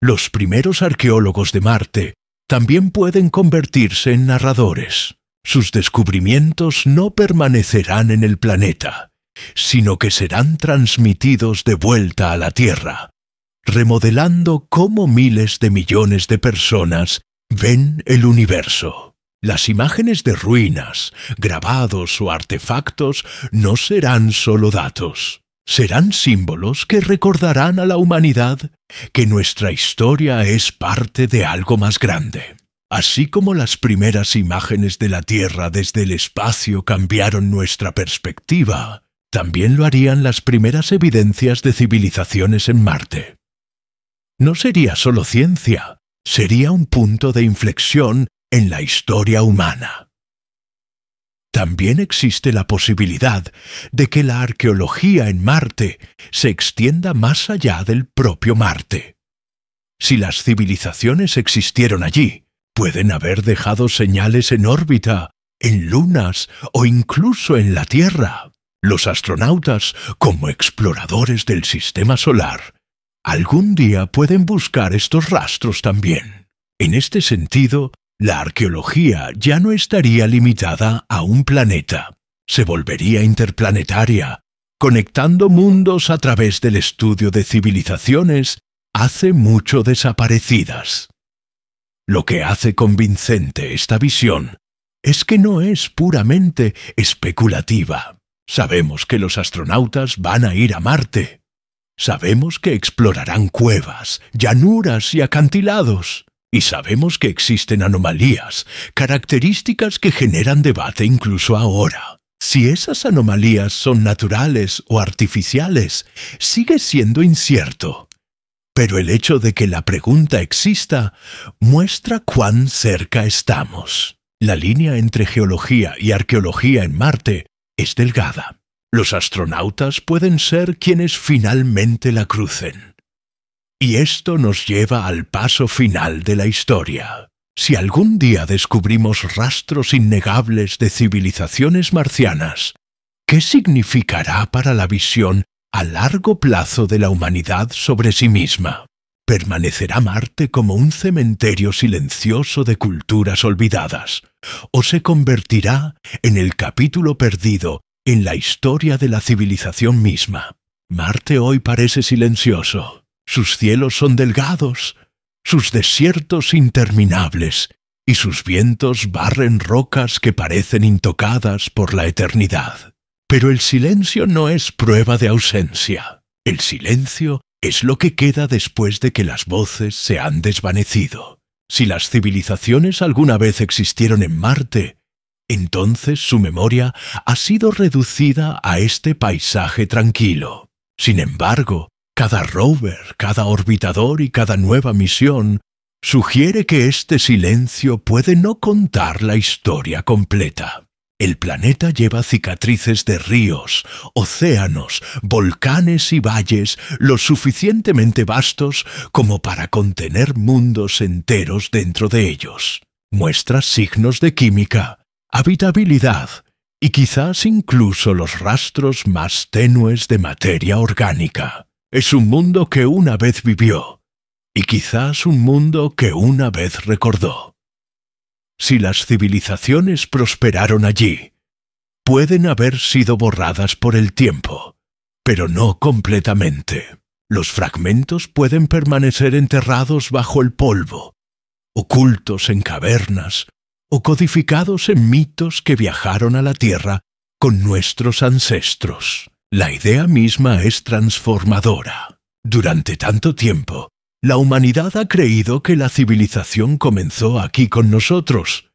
Los primeros arqueólogos de Marte también pueden convertirse en narradores. Sus descubrimientos no permanecerán en el planeta, sino que serán transmitidos de vuelta a la Tierra, remodelando cómo miles de millones de personas ven el universo. Las imágenes de ruinas, grabados o artefactos no serán solo datos. Serán símbolos que recordarán a la humanidad que nuestra historia es parte de algo más grande. Así como las primeras imágenes de la Tierra desde el espacio cambiaron nuestra perspectiva, también lo harían las primeras evidencias de civilizaciones en Marte. No sería solo ciencia, sería un punto de inflexión en la historia humana. También existe la posibilidad de que la arqueología en Marte se extienda más allá del propio Marte. Si las civilizaciones existieron allí, pueden haber dejado señales en órbita, en lunas o incluso en la Tierra. Los astronautas, como exploradores del sistema solar, algún día pueden buscar estos rastros también. En este sentido, la arqueología ya no estaría limitada a un planeta. Se volvería interplanetaria, conectando mundos a través del estudio de civilizaciones hace mucho desaparecidas. Lo que hace convincente esta visión es que no es puramente especulativa. Sabemos que los astronautas van a ir a Marte. Sabemos que explorarán cuevas, llanuras y acantilados. Y sabemos que existen anomalías, características que generan debate incluso ahora. Si esas anomalías son naturales o artificiales, sigue siendo incierto. Pero el hecho de que la pregunta exista muestra cuán cerca estamos. La línea entre geología y arqueología en Marte es delgada. Los astronautas pueden ser quienes finalmente la crucen. Y esto nos lleva al paso final de la historia. Si algún día descubrimos rastros innegables de civilizaciones marcianas, ¿qué significará para la visión a largo plazo de la humanidad sobre sí misma? ¿Permanecerá Marte como un cementerio silencioso de culturas olvidadas? ¿O se convertirá en el capítulo perdido en la historia de la civilización misma? Marte hoy parece silencioso. Sus cielos son delgados, sus desiertos interminables, y sus vientos barren rocas que parecen intocadas por la eternidad. Pero el silencio no es prueba de ausencia. El silencio es lo que queda después de que las voces se han desvanecido. Si las civilizaciones alguna vez existieron en Marte, entonces su memoria ha sido reducida a este paisaje tranquilo. Sin embargo, cada rover, cada orbitador y cada nueva misión sugiere que este silencio puede no contar la historia completa. El planeta lleva cicatrices de ríos, océanos, volcanes y valles lo suficientemente vastos como para contener mundos enteros dentro de ellos. Muestra signos de química, habitabilidad y quizás incluso los rastros más tenues de materia orgánica. Es un mundo que una vez vivió, y quizás un mundo que una vez recordó. Si las civilizaciones prosperaron allí, pueden haber sido borradas por el tiempo, pero no completamente. Los fragmentos pueden permanecer enterrados bajo el polvo, ocultos en cavernas o codificados en mitos que viajaron a la Tierra con nuestros ancestros. La idea misma es transformadora. Durante tanto tiempo, la humanidad ha creído que la civilización comenzó aquí con nosotros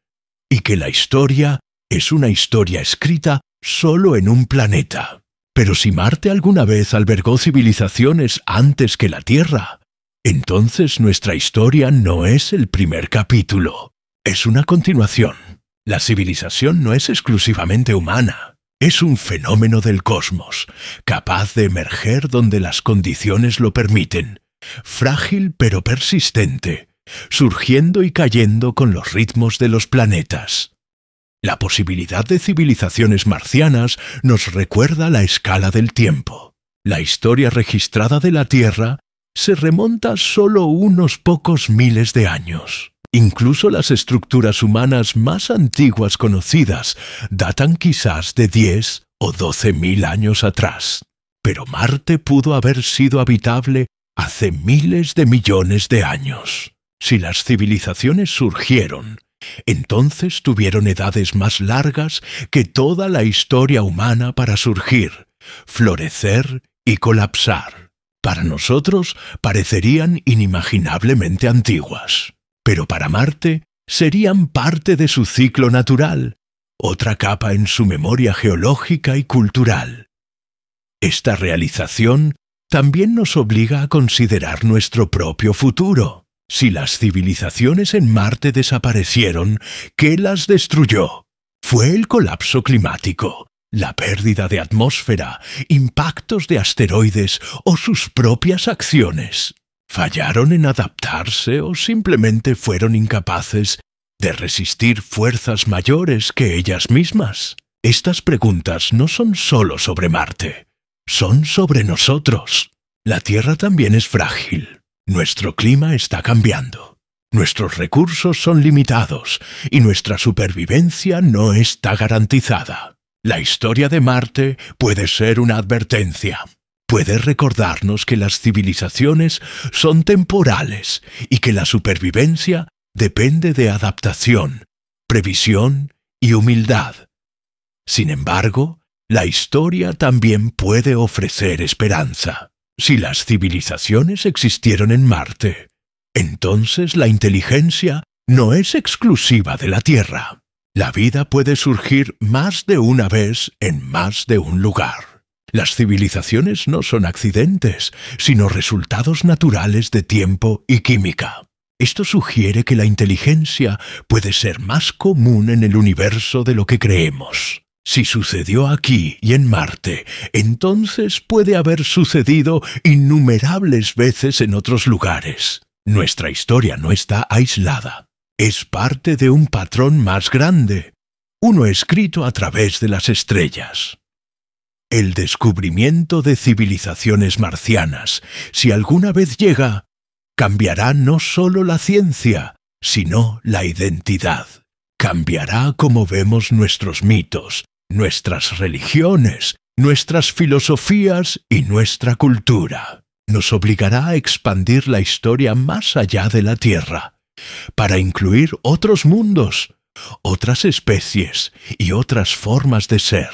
y que la historia es una historia escrita solo en un planeta. Pero si Marte alguna vez albergó civilizaciones antes que la Tierra, entonces nuestra historia no es el primer capítulo, es una continuación. La civilización no es exclusivamente humana, es un fenómeno del cosmos, capaz de emerger donde las condiciones lo permiten, frágil pero persistente, surgiendo y cayendo con los ritmos de los planetas. La posibilidad de civilizaciones marcianas nos recuerda la escala del tiempo. La historia registrada de la Tierra se remonta solo unos pocos miles de años. Incluso las estructuras humanas más antiguas conocidas datan quizás de 10 o 12.000 años atrás. Pero Marte pudo haber sido habitable hace miles de millones de años. Si las civilizaciones surgieron, entonces tuvieron edades más largas que toda la historia humana para surgir, florecer y colapsar. Para nosotros parecerían inimaginablemente antiguas, pero para Marte serían parte de su ciclo natural, otra capa en su memoria geológica y cultural. Esta realización también nos obliga a considerar nuestro propio futuro. Si las civilizaciones en Marte desaparecieron, ¿qué las destruyó? ¿Fue el colapso climático, la pérdida de atmósfera, impactos de asteroides o sus propias acciones? ¿Fallaron en adaptarse o simplemente fueron incapaces de resistir fuerzas mayores que ellas mismas? Estas preguntas no son solo sobre Marte, son sobre nosotros. La Tierra también es frágil. Nuestro clima está cambiando, nuestros recursos son limitados y nuestra supervivencia no está garantizada. La historia de Marte puede ser una advertencia. Puede recordarnos que las civilizaciones son temporales y que la supervivencia depende de adaptación, previsión y humildad. Sin embargo, la historia también puede ofrecer esperanza. Si las civilizaciones existieron en Marte, entonces la inteligencia no es exclusiva de la Tierra. La vida puede surgir más de una vez en más de un lugar. Las civilizaciones no son accidentes, sino resultados naturales de tiempo y química. Esto sugiere que la inteligencia puede ser más común en el universo de lo que creemos. Si sucedió aquí y en Marte, entonces puede haber sucedido innumerables veces en otros lugares. Nuestra historia no está aislada. Es parte de un patrón más grande, uno escrito a través de las estrellas. El descubrimiento de civilizaciones marcianas, si alguna vez llega, cambiará no solo la ciencia, sino la identidad. Cambiará cómo vemos nuestros mitos, nuestras religiones, nuestras filosofías y nuestra cultura. Nos obligará a expandir la historia más allá de la Tierra, para incluir otros mundos, otras especies y otras formas de ser.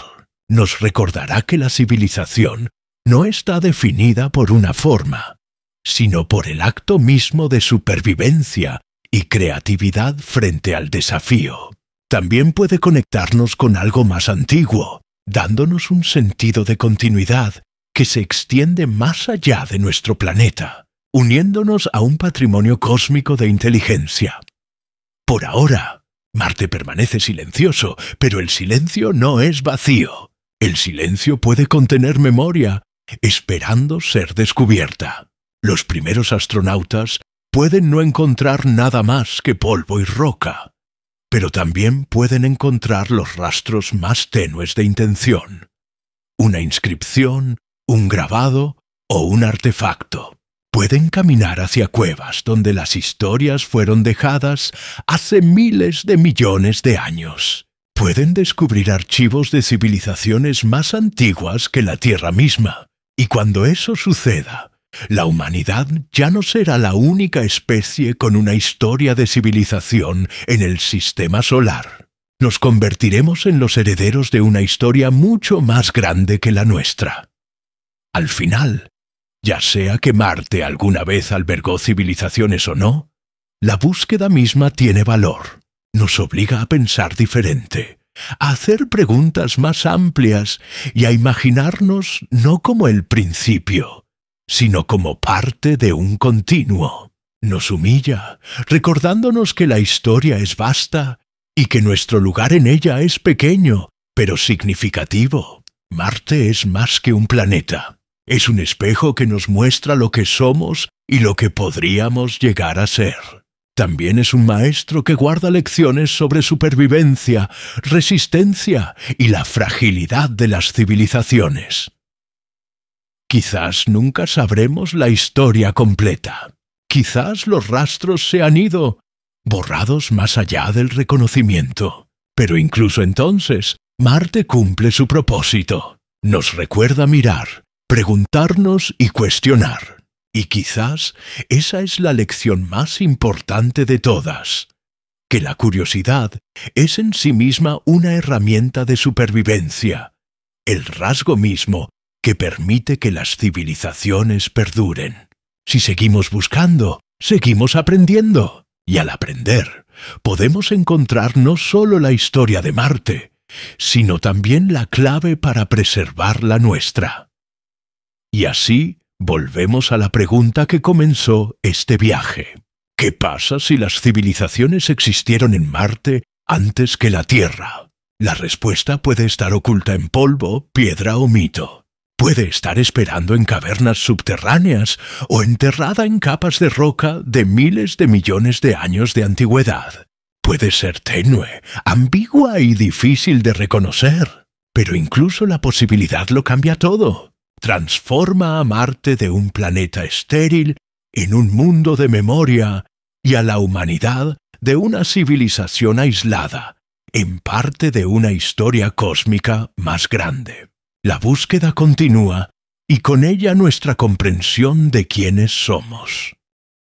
Nos recordará que la civilización no está definida por una forma, sino por el acto mismo de supervivencia y creatividad frente al desafío. También puede conectarnos con algo más antiguo, dándonos un sentido de continuidad que se extiende más allá de nuestro planeta, uniéndonos a un patrimonio cósmico de inteligencia. Por ahora, Marte permanece silencioso, pero el silencio no es vacío. El silencio puede contener memoria, esperando ser descubierta. Los primeros astronautas pueden no encontrar nada más que polvo y roca, pero también pueden encontrar los rastros más tenues de intención. Una inscripción, un grabado o un artefacto. Pueden caminar hacia cuevas donde las historias fueron dejadas hace miles de millones de años. Pueden descubrir archivos de civilizaciones más antiguas que la Tierra misma. Y cuando eso suceda, la humanidad ya no será la única especie con una historia de civilización en el sistema solar. Nos convertiremos en los herederos de una historia mucho más grande que la nuestra. Al final, ya sea que Marte alguna vez albergó civilizaciones o no, la búsqueda misma tiene valor. Nos obliga a pensar diferente, a hacer preguntas más amplias y a imaginarnos no como el principio, sino como parte de un continuo. Nos humilla, recordándonos que la historia es vasta y que nuestro lugar en ella es pequeño, pero significativo. Marte es más que un planeta. Es un espejo que nos muestra lo que somos y lo que podríamos llegar a ser. También es un maestro que guarda lecciones sobre supervivencia, resistencia y la fragilidad de las civilizaciones. Quizás nunca sabremos la historia completa. Quizás los rastros se han ido, borrados más allá del reconocimiento. Pero incluso entonces, Marte cumple su propósito. Nos recuerda mirar, preguntarnos y cuestionar. Y quizás esa es la lección más importante de todas, que la curiosidad es en sí misma una herramienta de supervivencia, el rasgo mismo que permite que las civilizaciones perduren. Si seguimos buscando, seguimos aprendiendo, y al aprender, podemos encontrar no solo la historia de Marte, sino también la clave para preservar la nuestra. Y así, volvemos a la pregunta que comenzó este viaje. ¿Qué pasa si las civilizaciones existieron en Marte antes que la Tierra? La respuesta puede estar oculta en polvo, piedra o mito. Puede estar esperando en cavernas subterráneas o enterrada en capas de roca de miles de millones de años de antigüedad. Puede ser tenue, ambigua y difícil de reconocer. Pero incluso la posibilidad lo cambia todo. Transforma a Marte de un planeta estéril en un mundo de memoria y a la humanidad de una civilización aislada, en parte de una historia cósmica más grande. La búsqueda continúa y con ella nuestra comprensión de quiénes somos.